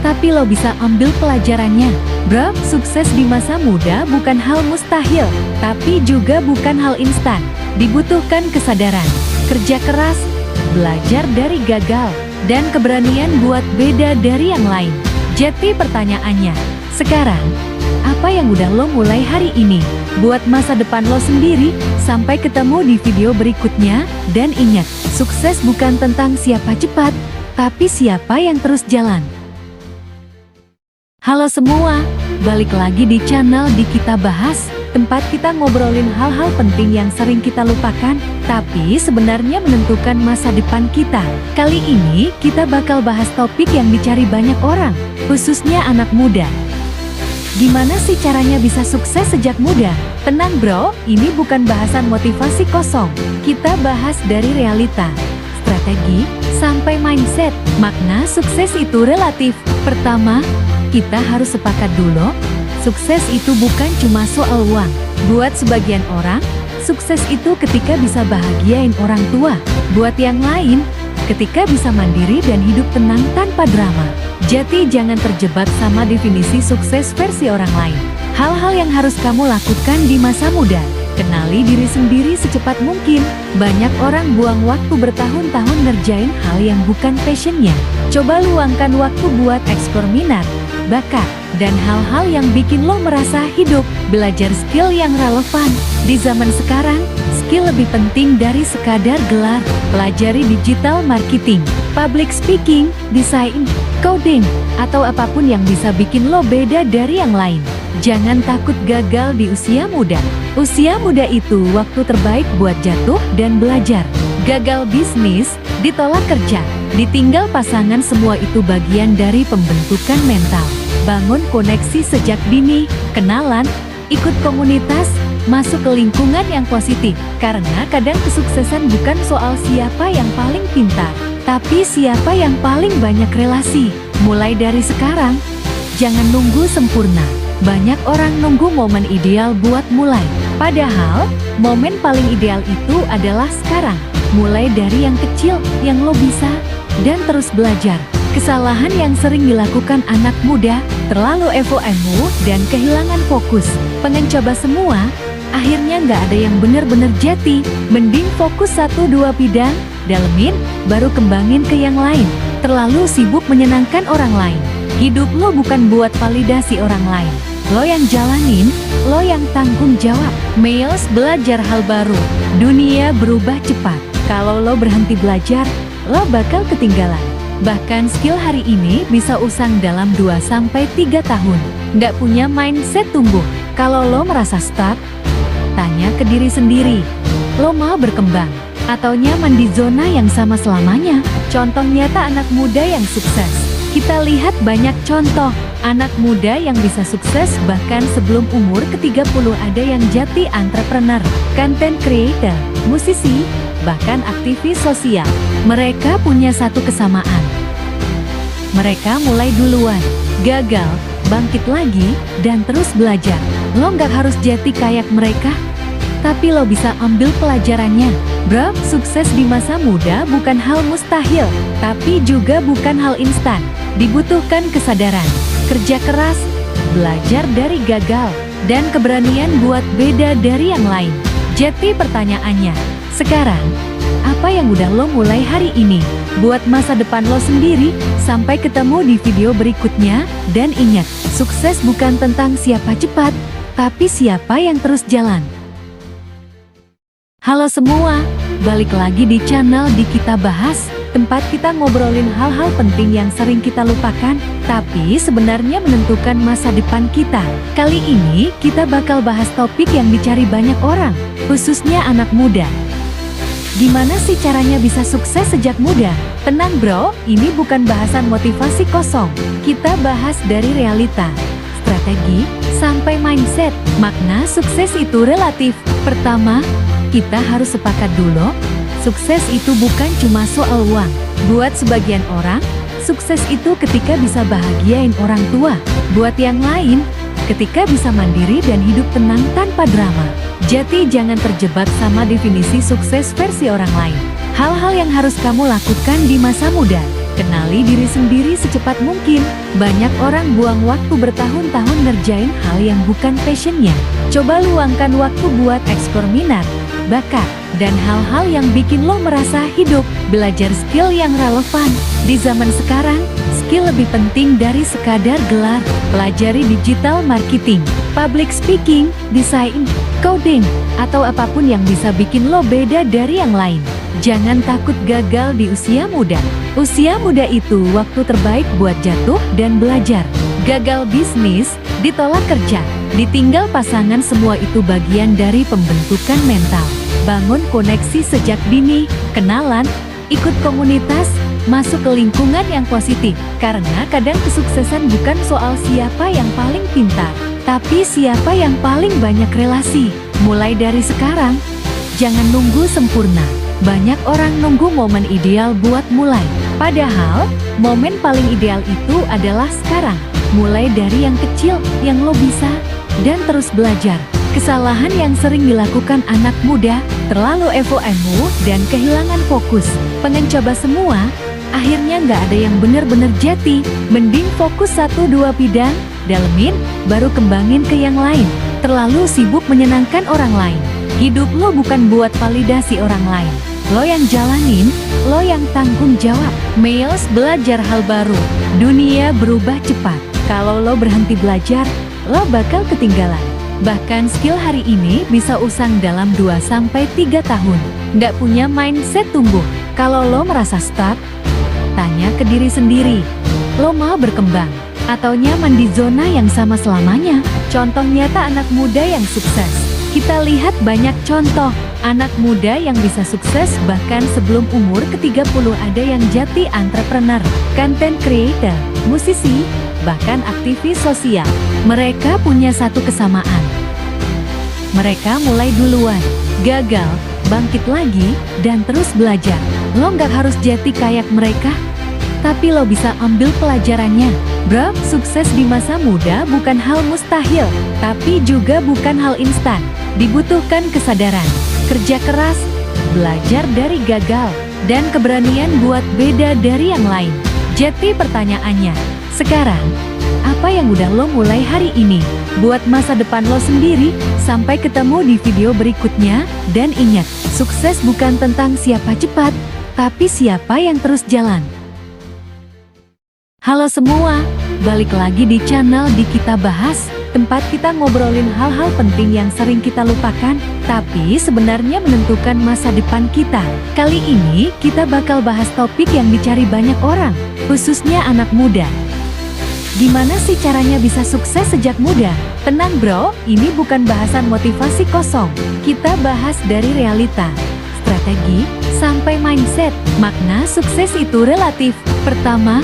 Speaker 1: tapi lo bisa ambil pelajarannya. Bro, sukses di masa muda bukan hal mustahil, tapi juga bukan hal instan. Dibutuhkan kesadaran, kerja keras, belajar dari gagal, dan keberanian buat beda dari yang lain. Jadi pertanyaannya, sekarang, apa yang udah lo mulai hari ini? Buat masa depan lo sendiri. Sampai ketemu di video berikutnya, dan ingat, sukses bukan tentang siapa cepat, tapi siapa yang terus jalan. Halo semua, balik lagi di channel Di Kita Bahas, tempat kita ngobrolin hal-hal penting yang sering kita lupakan, tapi sebenarnya menentukan masa depan kita. Kali ini kita bakal bahas topik yang dicari banyak orang, khususnya anak muda. Gimana sih caranya bisa sukses sejak muda? Tenang bro, ini bukan bahasan motivasi kosong. Kita bahas dari realita, strategi, sampai mindset. Makna sukses itu relatif. Pertama, kita harus sepakat dulu, sukses itu bukan cuma soal uang. Buat sebagian orang, sukses itu ketika bisa bahagiain orang tua. Buat yang lain, ketika bisa mandiri dan hidup tenang tanpa drama. Jadi jangan terjebak sama definisi sukses versi orang lain. Hal-hal yang harus kamu lakukan di masa muda. Kenali diri sendiri secepat mungkin. Banyak orang buang waktu bertahun-tahun ngerjain hal yang bukan passionnya. Coba luangkan waktu buat eksplor minat, bakat, dan hal-hal yang bikin lo merasa hidup. Belajar skill yang relevan. Di zaman sekarang, skill lebih penting dari sekadar gelar. Pelajari digital marketing, public speaking, desain, coding, atau apapun yang bisa bikin lo beda dari yang lain. Jangan takut gagal di usia muda. Usia muda itu waktu terbaik buat jatuh dan belajar. Gagal bisnis, ditolak kerja, Ditinggal pasangan, semua itu bagian dari pembentukan mental. Bangun koneksi sejak dini, kenalan, ikut komunitas, masuk ke lingkungan yang positif. Karena kadang kesuksesan bukan soal siapa yang paling pintar, tapi siapa yang paling banyak relasi. Mulai dari sekarang, jangan nunggu sempurna. Banyak orang nunggu momen ideal buat mulai. Padahal, momen paling ideal itu adalah sekarang. Mulai dari yang kecil, yang lo bisa, dan terus belajar. Kesalahan yang sering dilakukan anak muda, terlalu emo dan kehilangan fokus. Pengen coba semua, akhirnya nggak ada yang bener-bener jati. Mending fokus 1-2 bidang, dalemin, baru kembangin ke yang lain. Terlalu sibuk menyenangkan orang lain. Hidup lo bukan buat validasi orang lain. Lo yang jalanin, lo yang tanggung jawab. Males, belajar hal baru. Dunia berubah cepat. Kalau lo berhenti belajar, lo bakal ketinggalan. Bahkan skill hari ini bisa usang dalam 2-3 tahun. Nggak punya mindset tumbuh. Kalau lo merasa stuck, tanya ke diri sendiri. Lo mau berkembang? Atau nyaman di zona yang sama selamanya? Contoh nyata anak muda yang sukses. Kita lihat banyak contoh anak muda yang bisa sukses bahkan sebelum umur ke-30. Ada yang jadi entrepreneur, content creator, musisi, bahkan aktivis sosial. Mereka punya satu kesamaan. Mereka mulai duluan, gagal, bangkit lagi, dan terus belajar. Lo nggak harus jadi kayak mereka, tapi lo bisa ambil pelajarannya. Bro, sukses di masa muda bukan hal mustahil, tapi juga bukan hal instan. Dibutuhkan kesadaran, kerja keras, belajar dari gagal, dan keberanian buat beda dari yang lain. Jadi pertanyaannya, sekarang, apa yang udah lo mulai hari ini buat masa depan lo sendiri? Sampai ketemu di video berikutnya, dan ingat, sukses bukan tentang siapa cepat, tapi siapa yang terus jalan. Halo semua, balik lagi di channel Di Kita Bahas, tempat kita ngobrolin hal-hal penting yang sering kita lupakan, tapi sebenarnya menentukan masa depan kita. Kali ini kita bakal bahas topik yang dicari banyak orang, khususnya anak muda. Gimana sih caranya bisa sukses sejak muda? Tenang bro, ini bukan bahasan motivasi kosong. Kita bahas dari realita, strategi, sampai mindset. Makna sukses itu relatif. Pertama, kita harus sepakat dulu, sukses itu bukan cuma soal uang. Buat sebagian orang, sukses itu ketika bisa bahagiain orang tua. Buat yang lain, ketika bisa mandiri dan hidup tenang tanpa drama. Jadi jangan terjebak sama definisi sukses versi orang lain. Hal-hal yang harus kamu lakukan di masa muda. Kenali diri sendiri secepat mungkin. Banyak orang buang waktu bertahun-tahun ngerjain hal yang bukan passionnya. Coba luangkan waktu buat eksplor minat, bakat, dan hal-hal yang bikin lo merasa hidup. Belajar skill yang relevan. Di zaman sekarang, skill lebih penting dari sekadar gelar. Pelajari digital marketing, public speaking, desain, coding, atau apapun yang bisa bikin lo beda dari yang lain. Jangan takut gagal di usia muda. Usia muda itu waktu terbaik buat jatuh dan belajar. Gagal bisnis, ditolak kerja, ditinggal pasangan, semua itu bagian dari pembentukan mental. Bangun koneksi sejak dini, kenalan, ikut komunitas, masuk ke lingkungan yang positif. Karena kadang kesuksesan bukan soal siapa yang paling pintar, tapi siapa yang paling banyak relasi. Mulai dari sekarang, jangan nunggu sempurna. Banyak orang nunggu momen ideal buat mulai. Padahal, momen paling ideal itu adalah sekarang. Mulai dari yang kecil, yang lo bisa, dan terus belajar. Kesalahan yang sering dilakukan anak muda, terlalu emo dan kehilangan fokus. Pengen coba semua, akhirnya nggak ada yang bener-bener jati. Mending fokus 1-2 bidang, dalemin, baru kembangin ke yang lain. Terlalu sibuk menyenangkan orang lain. Hidup lo bukan buat validasi orang lain. Lo yang jalanin, lo yang tanggung jawab. Males, belajar hal baru. Dunia berubah cepat. Kalau lo berhenti belajar, lo bakal ketinggalan. Bahkan skill hari ini bisa usang dalam 2-3 tahun. Nggak punya mindset tumbuh. Kalau lo merasa stuck, tanya ke diri sendiri. Lo mau berkembang? Atau nyaman di zona yang sama selamanya? Contoh nyata anak muda yang sukses. Kita lihat banyak contoh anak muda yang bisa sukses bahkan sebelum umur ke-30. Ada yang jadi entrepreneur, content creator, musisi, bahkan aktivis sosial. Mereka punya satu kesamaan. Mereka mulai duluan, gagal, bangkit lagi, dan terus belajar. Lo nggak harus jadi kayak mereka, tapi lo bisa ambil pelajarannya. Bro, sukses di masa muda bukan hal mustahil, tapi juga bukan hal instan. Dibutuhkan kesadaran, kerja keras, belajar dari gagal, dan keberanian buat beda dari yang lain. Jadi pertanyaannya, sekarang, apa yang udah lo mulai hari ini? Buat masa depan lo sendiri. Sampai ketemu di video berikutnya, dan ingat, sukses bukan tentang siapa cepat, tapi siapa yang terus jalan. Halo semua, balik lagi di channel Di Kita Bahas, tempat kita ngobrolin hal-hal penting yang sering kita lupakan, tapi sebenarnya menentukan masa depan kita. Kali ini kita bakal bahas topik yang dicari banyak orang, khususnya anak muda. Gimana sih caranya bisa sukses sejak muda? Tenang bro, ini bukan bahasan motivasi kosong. Kita bahas dari realita, strategi, sampai mindset. Makna sukses itu relatif. Pertama,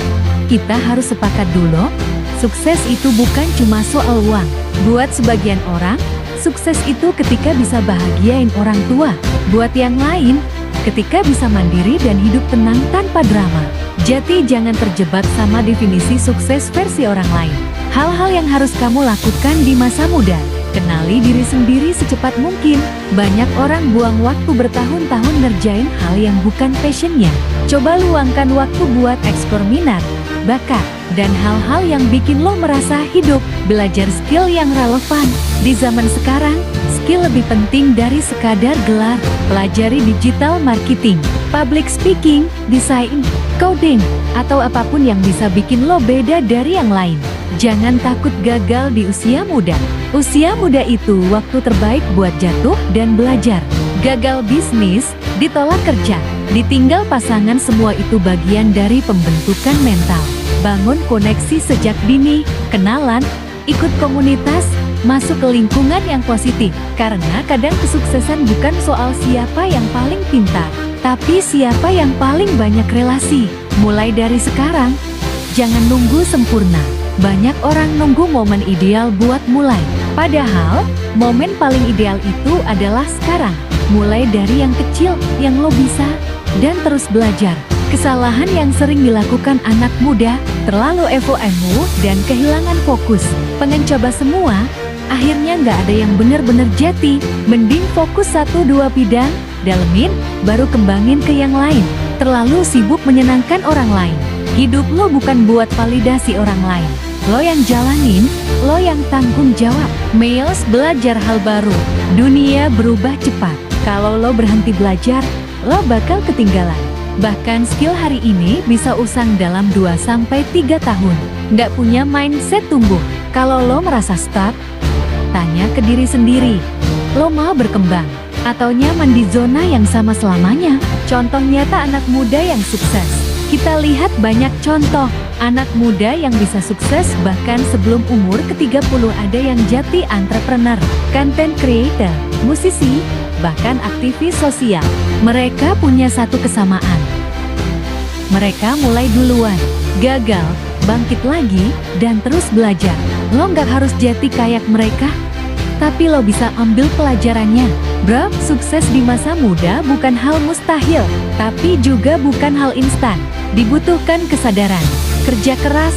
Speaker 1: kita harus sepakat dulu, sukses itu bukan cuma soal uang. Buat sebagian orang, sukses itu ketika bisa bahagiain orang tua. Buat yang lain, ketika bisa mandiri dan hidup tenang tanpa drama. Jadi jangan terjebak sama definisi sukses versi orang lain. Hal-hal yang harus kamu lakukan di masa muda. Kenali diri sendiri secepat mungkin. Banyak orang buang waktu bertahun-tahun ngerjain hal yang bukan passionnya. Coba luangkan waktu buat eksplor minat, bakat, dan hal-hal yang bikin lo merasa hidup. Belajar skill yang relevan. Di zaman sekarang, skill lebih penting dari sekadar gelar. Pelajari digital marketing, public speaking, desain, coding, atau apapun yang bisa bikin lo beda dari yang lain. Jangan takut gagal di usia muda. Usia muda itu waktu terbaik buat jatuh dan belajar. Gagal bisnis, ditolak kerja, ditinggal pasangan, semua itu bagian dari pembentukan mental. Bangun koneksi sejak dini, kenalan, ikut komunitas, masuk ke lingkungan yang positif. Karena kadang kesuksesan bukan soal siapa yang paling pintar, tapi siapa yang paling banyak relasi. Mulai dari sekarang, jangan nunggu sempurna. Banyak orang nunggu momen ideal buat mulai. Padahal, momen paling ideal itu adalah sekarang. Mulai dari yang kecil, yang lo bisa, dan terus belajar. Kesalahan yang sering dilakukan anak muda, terlalu emo dan kehilangan fokus. Pengen coba semua, akhirnya nggak ada yang bener-bener jati. Mending fokus 1-2 bidang, dalemin, baru kembangin ke yang lain. Terlalu sibuk menyenangkan orang lain. Hidup lo bukan buat validasi orang lain. Lo yang jalanin, lo yang tanggung jawab. Males belajar hal baru. Dunia berubah cepat. Kalau lo berhenti belajar, lo bakal ketinggalan. Bahkan skill hari ini bisa usang dalam 2-3 tahun. Nggak punya mindset tumbuh. Kalau lo merasa stuck, tanya ke diri sendiri. Lo mau berkembang? Atau nyaman di zona yang sama selamanya? Contoh nyata anak muda yang sukses. Kita lihat banyak contoh anak muda yang bisa sukses bahkan sebelum umur ke-30. Ada yang jadi entrepreneur, content creator, musisi, bahkan aktivis sosial. Mereka punya satu kesamaan. Mereka mulai duluan, gagal, bangkit lagi, dan terus belajar. Lo nggak harus jadi kayak mereka, tapi lo bisa ambil pelajarannya. Bro, sukses di masa muda bukan hal mustahil, tapi juga bukan hal instan. Dibutuhkan kesadaran, kerja keras,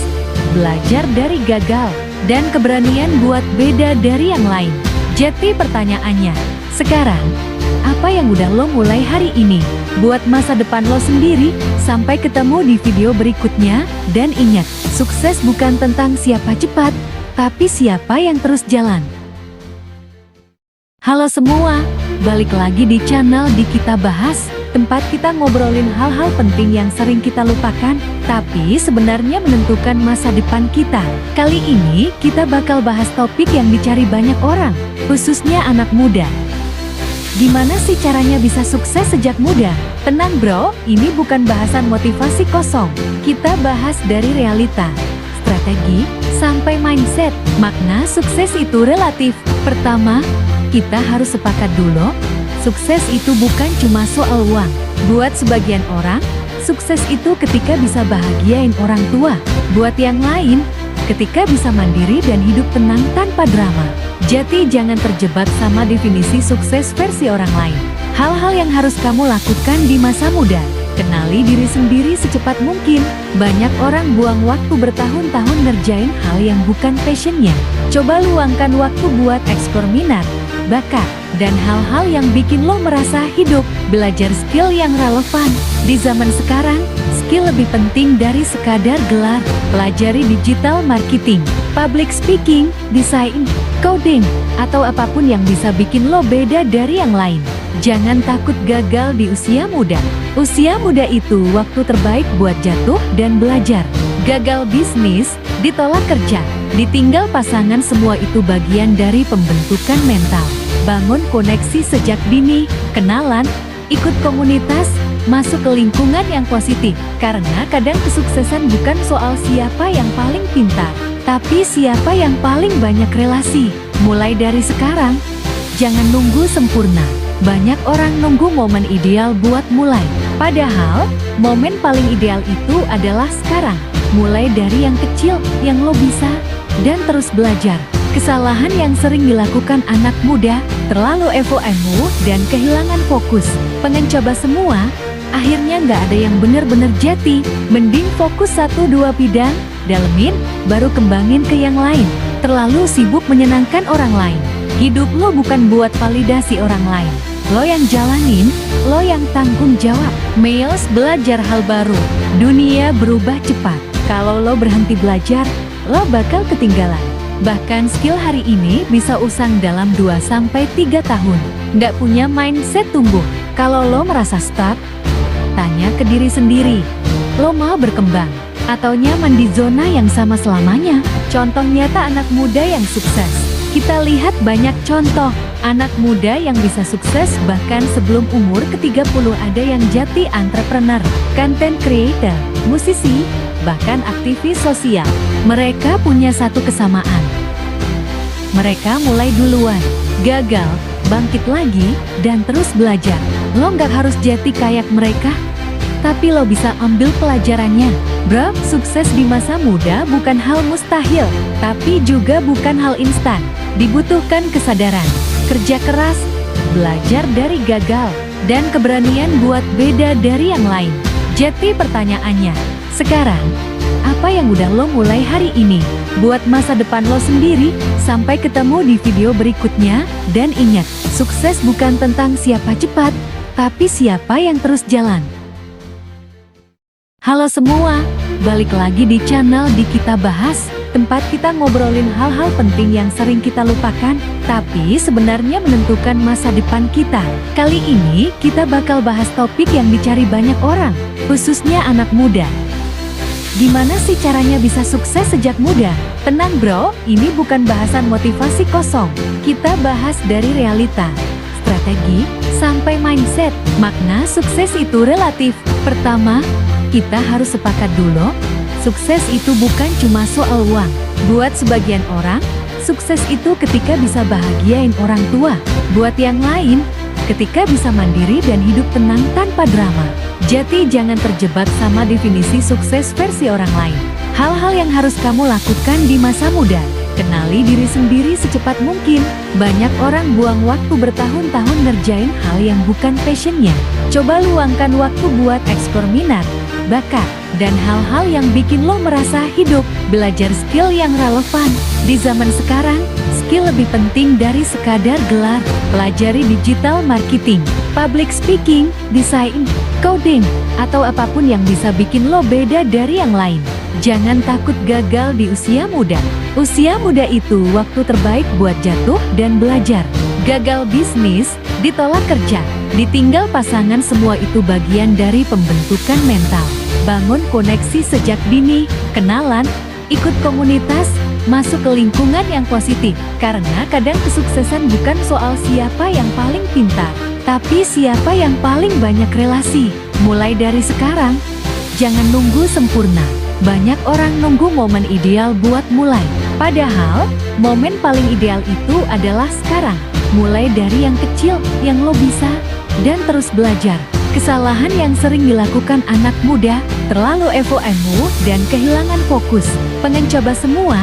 Speaker 1: belajar dari gagal, dan keberanian buat beda dari yang lain. Jadi pertanyaannya, sekarang, apa yang udah lo mulai hari ini? Buat masa depan lo sendiri. Sampai ketemu di video berikutnya, dan ingat, sukses bukan tentang siapa cepat, tapi siapa yang terus jalan. Halo semua, balik lagi di channel Di Kita Bahas, tempat kita ngobrolin hal-hal penting yang sering kita lupakan, tapi sebenarnya menentukan masa depan kita. Kali ini kita bakal bahas topik yang dicari banyak orang, khususnya anak muda. Gimana sih caranya bisa sukses sejak muda? Tenang bro, ini bukan bahasan motivasi kosong. Kita bahas dari realita, strategi, sampai mindset. Makna sukses itu relatif. Pertama, kita harus sepakat dulu, sukses itu bukan cuma soal uang. Buat sebagian orang, sukses itu ketika bisa bahagiain orang tua. Buat yang lain, ketika bisa mandiri dan hidup tenang tanpa drama. Jadi jangan terjebak sama definisi sukses versi orang lain. Hal-hal yang harus kamu lakukan di masa muda. Kenali diri sendiri secepat mungkin. Banyak orang buang waktu bertahun-tahun ngerjain hal yang bukan passionnya. Coba luangkan waktu buat eksplor minat, bakat, dan hal-hal yang bikin lo merasa hidup. Belajar skill yang relevan. Di zaman sekarang, skill lebih penting dari sekadar gelar. Pelajari digital marketing, public speaking, desain, coding, atau apapun yang bisa bikin lo beda dari yang lain. Jangan takut gagal di usia muda. Usia muda itu waktu terbaik buat jatuh dan belajar. Gagal bisnis, ditolak kerja, ditinggal pasangan, semua itu bagian dari pembentukan mental. Bangun koneksi sejak dini, kenalan, ikut komunitas, masuk ke lingkungan yang positif. Karena kadang kesuksesan bukan soal siapa yang paling pintar, tapi siapa yang paling banyak relasi. Mulai dari sekarang, jangan nunggu sempurna. Banyak orang nunggu momen ideal buat mulai. Padahal, momen paling ideal itu adalah sekarang. Mulai dari yang kecil, yang lo bisa, dan terus belajar. Kesalahan yang sering dilakukan anak muda, terlalu emo dan kehilangan fokus. Pengen coba semua, akhirnya nggak ada yang bener-bener jati. Mending fokus 1-2 bidang, dalemin, baru kembangin ke yang lain. Terlalu sibuk menyenangkan orang lain. Hidup lo bukan buat validasi orang lain. Lo yang jalanin, lo yang tanggung jawab. Males belajar hal baru. Dunia berubah cepat. Kalau lo berhenti belajar, lo bakal ketinggalan. Bahkan skill hari ini bisa usang dalam 2-3 tahun. Nggak punya mindset tumbuh. Kalau lo merasa stuck, tanya ke diri sendiri. Lo mau berkembang? Atau nyaman di zona yang sama selamanya? Contoh nyata anak muda yang sukses. Kita lihat banyak contoh anak muda yang bisa sukses bahkan sebelum umur ke-30. Ada yang jadi entrepreneur, content creator, musisi, bahkan aktivis sosial. Mereka punya satu kesamaan. Mereka mulai duluan, gagal, bangkit lagi, dan terus belajar. Lo nggak harus jadi kayak mereka, tapi lo bisa ambil pelajarannya. Bro, sukses di masa muda bukan hal mustahil, tapi juga bukan hal instan. Dibutuhkan kesadaran, kerja keras, belajar dari gagal, dan keberanian buat beda dari yang lain. Jadi pertanyaannya, sekarang, apa yang udah lo mulai hari ini? Buat masa depan lo sendiri. Sampai ketemu di video berikutnya, dan ingat, sukses bukan tentang siapa cepat, tapi siapa yang terus jalan. Halo semua, balik lagi di channel Di Kita Bahas, tempat kita ngobrolin hal-hal penting yang sering kita lupakan, tapi sebenarnya menentukan masa depan kita. Kali ini kita bakal bahas topik yang dicari banyak orang, khususnya anak muda. Gimana sih caranya bisa sukses sejak muda? Tenang bro, ini bukan bahasan motivasi kosong. Kita bahas dari realita, strategi, sampai mindset. Makna sukses itu relatif. Pertama, kita harus sepakat dulu, sukses itu bukan cuma soal uang. Buat sebagian orang, sukses itu ketika bisa bahagiain orang tua. Buat yang lain, ketika bisa mandiri dan hidup tenang tanpa drama. Jadi jangan terjebak sama definisi sukses versi orang lain. Hal-hal yang harus kamu lakukan di masa muda. Kenali diri sendiri secepat mungkin. Banyak orang buang waktu bertahun-tahun ngerjain hal yang bukan passionnya. Coba luangkan waktu buat eksplor minat, bakat, dan hal-hal yang bikin lo merasa hidup. Belajar skill yang relevan. Di zaman sekarang, skill lebih penting dari sekadar gelar. Pelajari digital marketing, public speaking, desain, coding, atau apapun yang bisa bikin lo beda dari yang lain. Jangan takut gagal di usia muda. Usia muda itu waktu terbaik buat jatuh dan belajar. Gagal bisnis, ditolak kerja, ditinggal pasangan, semua itu bagian dari pembentukan mental. Bangun koneksi sejak dini, kenalan, ikut komunitas, masuk ke lingkungan yang positif. Karena kadang kesuksesan bukan soal siapa yang paling pintar, tapi siapa yang paling banyak relasi. Mulai dari sekarang, jangan nunggu sempurna. Banyak orang nunggu momen ideal buat mulai. Padahal, momen paling ideal itu adalah sekarang. Mulai dari yang kecil, yang lo bisa, dan terus belajar. Kesalahan yang sering dilakukan anak muda, terlalu emo dan kehilangan fokus. Pengen coba semua,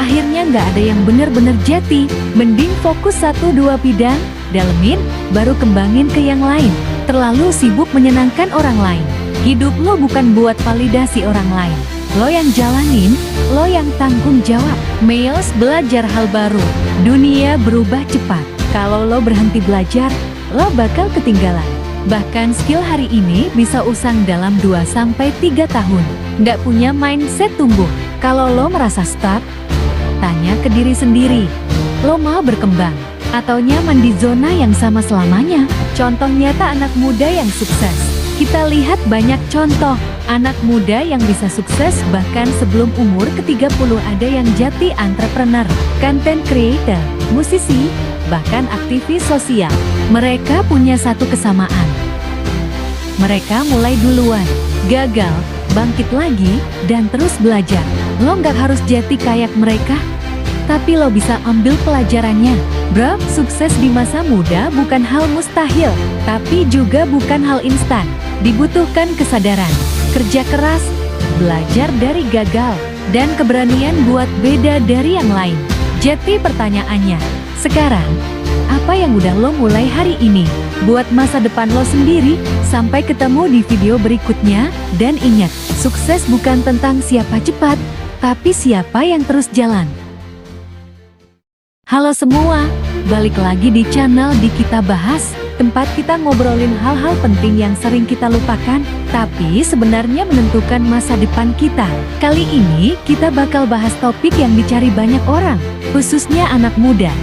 Speaker 1: akhirnya nggak ada yang bener-bener jati. Mending fokus 1-2 bidang, dalemin, baru kembangin ke yang lain. Terlalu sibuk menyenangkan orang lain. Hidup lo bukan buat validasi orang lain. Lo yang jalanin, lo yang tanggung jawab. Miles belajar hal baru. Dunia berubah cepat. Kalau lo berhenti belajar, lo bakal ketinggalan. Bahkan skill hari ini bisa usang dalam 2-3 tahun. Nggak punya mindset tumbuh. Kalau lo merasa stuck, tanya ke diri sendiri. Lo mau berkembang? Atau nyaman di zona yang sama selamanya? Contoh nyata anak muda yang sukses. Kita lihat banyak contoh anak muda yang bisa sukses bahkan sebelum umur ke-30. Ada yang jadi entrepreneur, content creator, musisi, bahkan aktivis sosial. Mereka punya satu kesamaan. Mereka mulai duluan, gagal, bangkit lagi, dan terus belajar. Lo nggak harus jadi kayak mereka, tapi lo bisa ambil pelajarannya. Bro, sukses di masa muda bukan hal mustahil, tapi juga bukan hal instan. Dibutuhkan kesadaran, kerja keras, belajar dari gagal, dan keberanian buat beda dari yang lain. Jadi pertanyaannya, sekarang, apa yang udah lo mulai hari ini? Buat masa depan lo sendiri. Sampai ketemu di video berikutnya, dan ingat, sukses bukan tentang siapa cepat, tapi siapa yang terus jalan. Halo semua, balik lagi di channel Di Kita Bahas, tempat kita ngobrolin hal-hal penting yang sering kita lupakan, tapi sebenarnya menentukan masa depan kita. Kali ini kita bakal bahas topik yang dicari banyak orang, khususnya anak muda.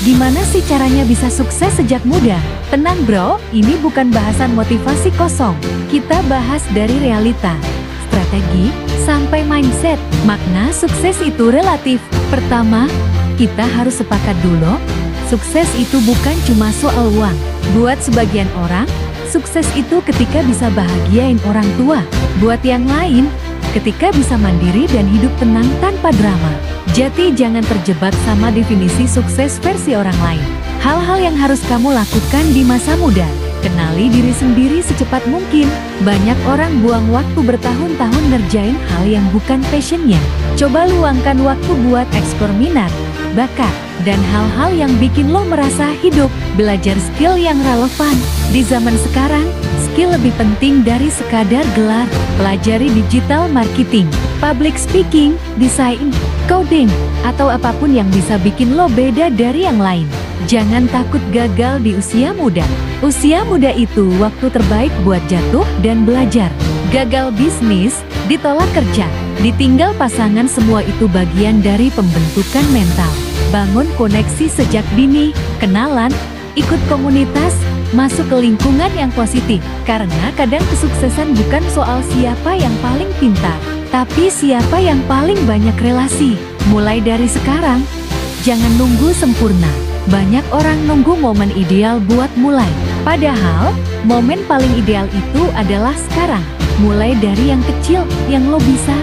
Speaker 1: Gimana sih caranya bisa sukses sejak muda? Tenang bro, ini bukan bahasan motivasi kosong. Kita bahas dari realita, strategi, sampai mindset. Makna sukses itu relatif. Pertama, kita harus sepakat dulu, sukses itu bukan cuma soal uang. Buat sebagian orang, sukses itu ketika bisa bahagiain orang tua. Buat yang lain, ketika bisa mandiri dan hidup tenang tanpa drama. Jadi jangan terjebak sama definisi sukses versi orang lain. Hal-hal yang harus kamu lakukan di masa muda. Kenali diri sendiri secepat mungkin. Banyak orang buang waktu bertahun-tahun ngerjain hal yang bukan passionnya. Coba luangkan waktu buat eksplor minat, bakat, dan hal-hal yang bikin lo merasa hidup. Belajar skill yang relevan. Di zaman sekarang, skill lebih penting dari sekadar gelar. Pelajari digital marketing, public speaking, desain, coding, atau apapun yang bisa bikin lo beda dari yang lain. Jangan takut gagal di usia muda. Usia muda itu waktu terbaik buat jatuh dan belajar. Gagal bisnis, ditolak kerja, ditinggal pasangan, semua itu bagian dari pembentukan mental. Bangun koneksi sejak dini, kenalan, ikut komunitas, masuk ke lingkungan yang positif. Karena kadang kesuksesan bukan soal siapa yang paling pintar, tapi siapa yang paling banyak relasi. Mulai dari sekarang, jangan nunggu sempurna. Banyak orang nunggu momen ideal buat mulai. Padahal, momen paling ideal itu adalah sekarang. Mulai dari yang kecil, yang lo bisa,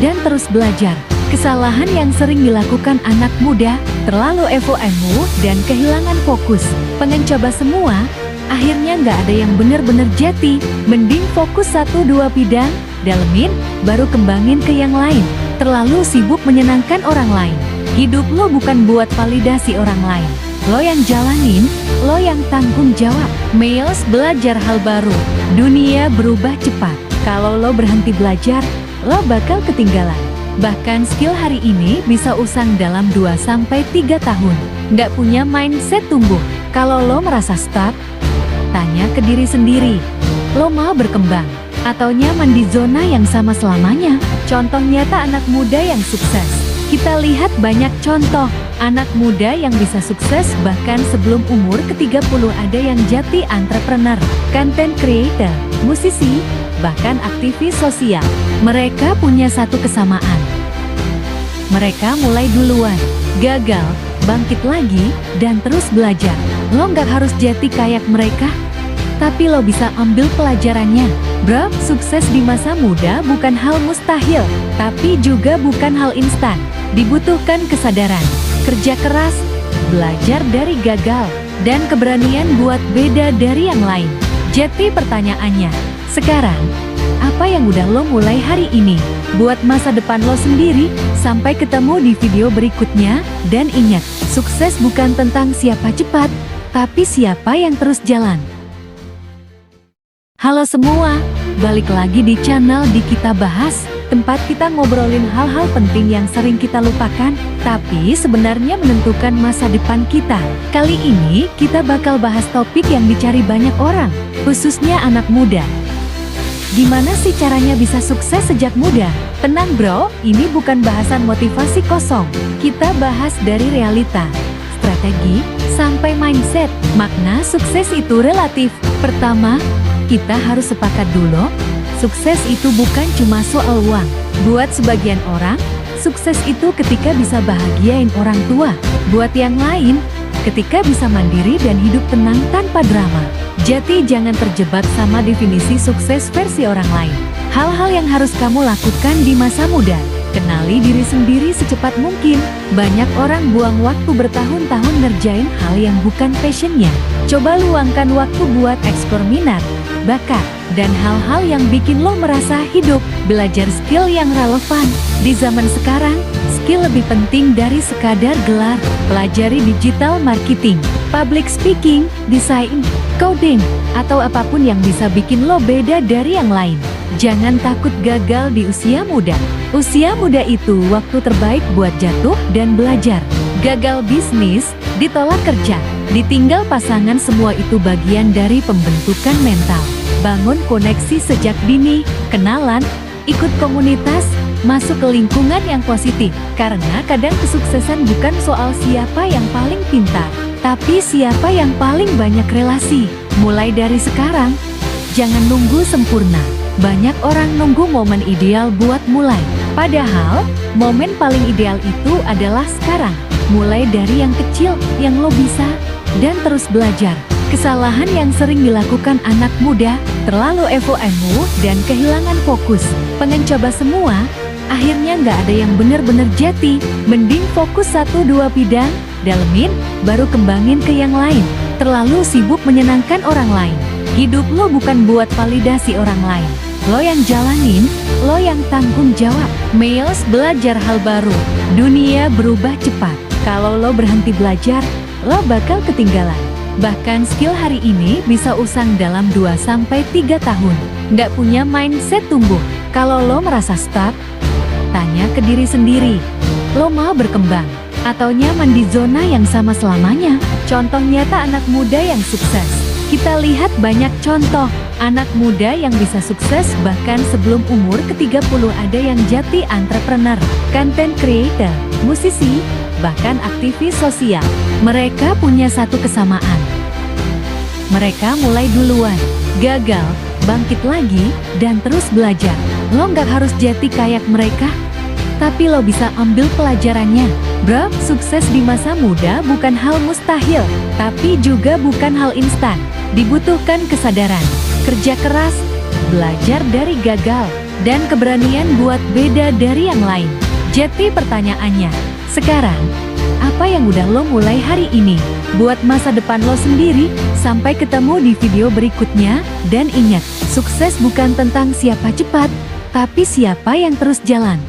Speaker 1: dan terus belajar. Kesalahan yang sering dilakukan anak muda, terlalu emo dan kehilangan fokus. Pengen coba semua, akhirnya nggak ada yang bener-bener jati. Mending fokus 1-2 bidang, dalemin, baru kembangin ke yang lain. Terlalu sibuk menyenangkan orang lain. Hidup lo bukan buat validasi orang lain. Lo yang jalanin, lo yang tanggung jawab. Miles belajar hal baru. Dunia berubah cepat. Kalau lo berhenti belajar, lo bakal ketinggalan. Bahkan skill hari ini bisa usang dalam 2-3 tahun. Nggak punya mindset tumbuh. Kalau lo merasa stuck, tanya ke diri sendiri. Lo mau berkembang? Atau nyaman di zona yang sama selamanya? Contoh nyata anak muda yang sukses. Kita lihat banyak contoh anak muda yang bisa sukses bahkan sebelum umur ke-30. Ada yang jadi entrepreneur, content creator, musisi, bahkan aktivis sosial. Mereka punya satu kesamaan. Mereka mulai duluan, gagal, bangkit lagi, dan terus belajar. Lo nggak harus jadi kayak mereka, tapi lo bisa ambil pelajarannya. Bro, sukses di masa muda bukan hal mustahil, tapi juga bukan hal instan. Dibutuhkan kesadaran, kerja keras, belajar dari gagal, dan keberanian buat beda dari yang lain. Jadi pertanyaannya, sekarang, apa yang udah lo mulai hari ini buat masa depan lo sendiri? Sampai ketemu di video berikutnya, dan ingat, sukses bukan tentang siapa cepat, tapi siapa yang terus jalan. Halo semua, balik lagi di channel di Kita Bahas, tempat kita ngobrolin hal-hal penting yang sering kita lupakan, tapi sebenarnya menentukan masa depan kita. Kali ini kita bakal bahas topik yang dicari banyak orang, khususnya anak muda. Gimana sih caranya bisa sukses sejak muda? Tenang bro, ini bukan bahasan motivasi kosong. Kita bahas dari realita, strategi, sampai mindset. Makna sukses itu relatif. Pertama, kita harus sepakat dulu, sukses itu bukan cuma soal uang. Buat sebagian orang, sukses itu ketika bisa bahagiain orang tua. Buat yang lain, ketika bisa mandiri dan hidup tenang tanpa drama. Jadi jangan terjebak sama definisi sukses versi orang lain. Hal-hal yang harus kamu lakukan di masa muda. Kenali diri sendiri secepat mungkin. Banyak orang buang waktu bertahun-tahun ngerjain hal yang bukan passionnya. Coba luangkan waktu buat eksplor minat, bakat, dan hal-hal yang bikin lo merasa hidup. Belajar skill yang relevan. Di zaman sekarang, skill lebih penting dari sekadar gelar. Pelajari digital marketing, public speaking, desain, coding, atau apapun yang bisa bikin lo beda dari yang lain. Jangan takut gagal di usia muda. Usia muda itu waktu terbaik buat jatuh dan belajar. Gagal bisnis, ditolak kerja, ditinggal pasangan, semua itu bagian dari pembentukan mental. Bangun koneksi sejak dini, kenalan, ikut komunitas, masuk ke lingkungan yang positif. Karena kadang kesuksesan bukan soal siapa yang paling pintar, tapi siapa yang paling banyak relasi. Mulai dari sekarang, jangan nunggu sempurna. Banyak orang nunggu momen ideal buat mulai. Padahal, momen paling ideal itu adalah sekarang. Mulai dari yang kecil, yang lo bisa, dan terus belajar. Kesalahan yang sering dilakukan anak muda, terlalu emo dan kehilangan fokus. Pengen coba semua, akhirnya nggak ada yang bener-bener jati. Mending fokus 1-2 bidang, dalemin, baru kembangin ke yang lain. Terlalu sibuk menyenangkan orang lain. Hidup lo bukan buat validasi orang lain. Lo yang jalanin, lo yang tanggung jawab. Males belajar hal baru. Dunia berubah cepat. Kalau lo berhenti belajar, lo bakal ketinggalan. Bahkan skill hari ini bisa usang dalam 2-3 tahun. Nggak punya mindset tumbuh. Kalau lo merasa stuck, tanya ke diri sendiri. Lo mau berkembang? Atau nyaman di zona yang sama selamanya? Contoh nyata anak muda yang sukses. Kita lihat banyak contoh anak muda yang bisa sukses bahkan sebelum umur ke-30. Ada yang jadi entrepreneur, content creator, musisi, bahkan aktivis sosial. Mereka punya satu kesamaan. Mereka mulai duluan, gagal, bangkit lagi, dan terus belajar. Lo nggak harus jadi kayak mereka, tapi lo bisa ambil pelajarannya. Bro, sukses di masa muda bukan hal mustahil, tapi juga bukan hal instan. Dibutuhkan kesadaran, kerja keras, belajar dari gagal, dan keberanian buat beda dari yang lain. Jadi pertanyaannya, sekarang, apa yang udah lo mulai hari ini buat masa depan lo sendiri? Sampai ketemu di video berikutnya, dan ingat, sukses bukan tentang siapa cepat, tapi siapa yang terus jalan.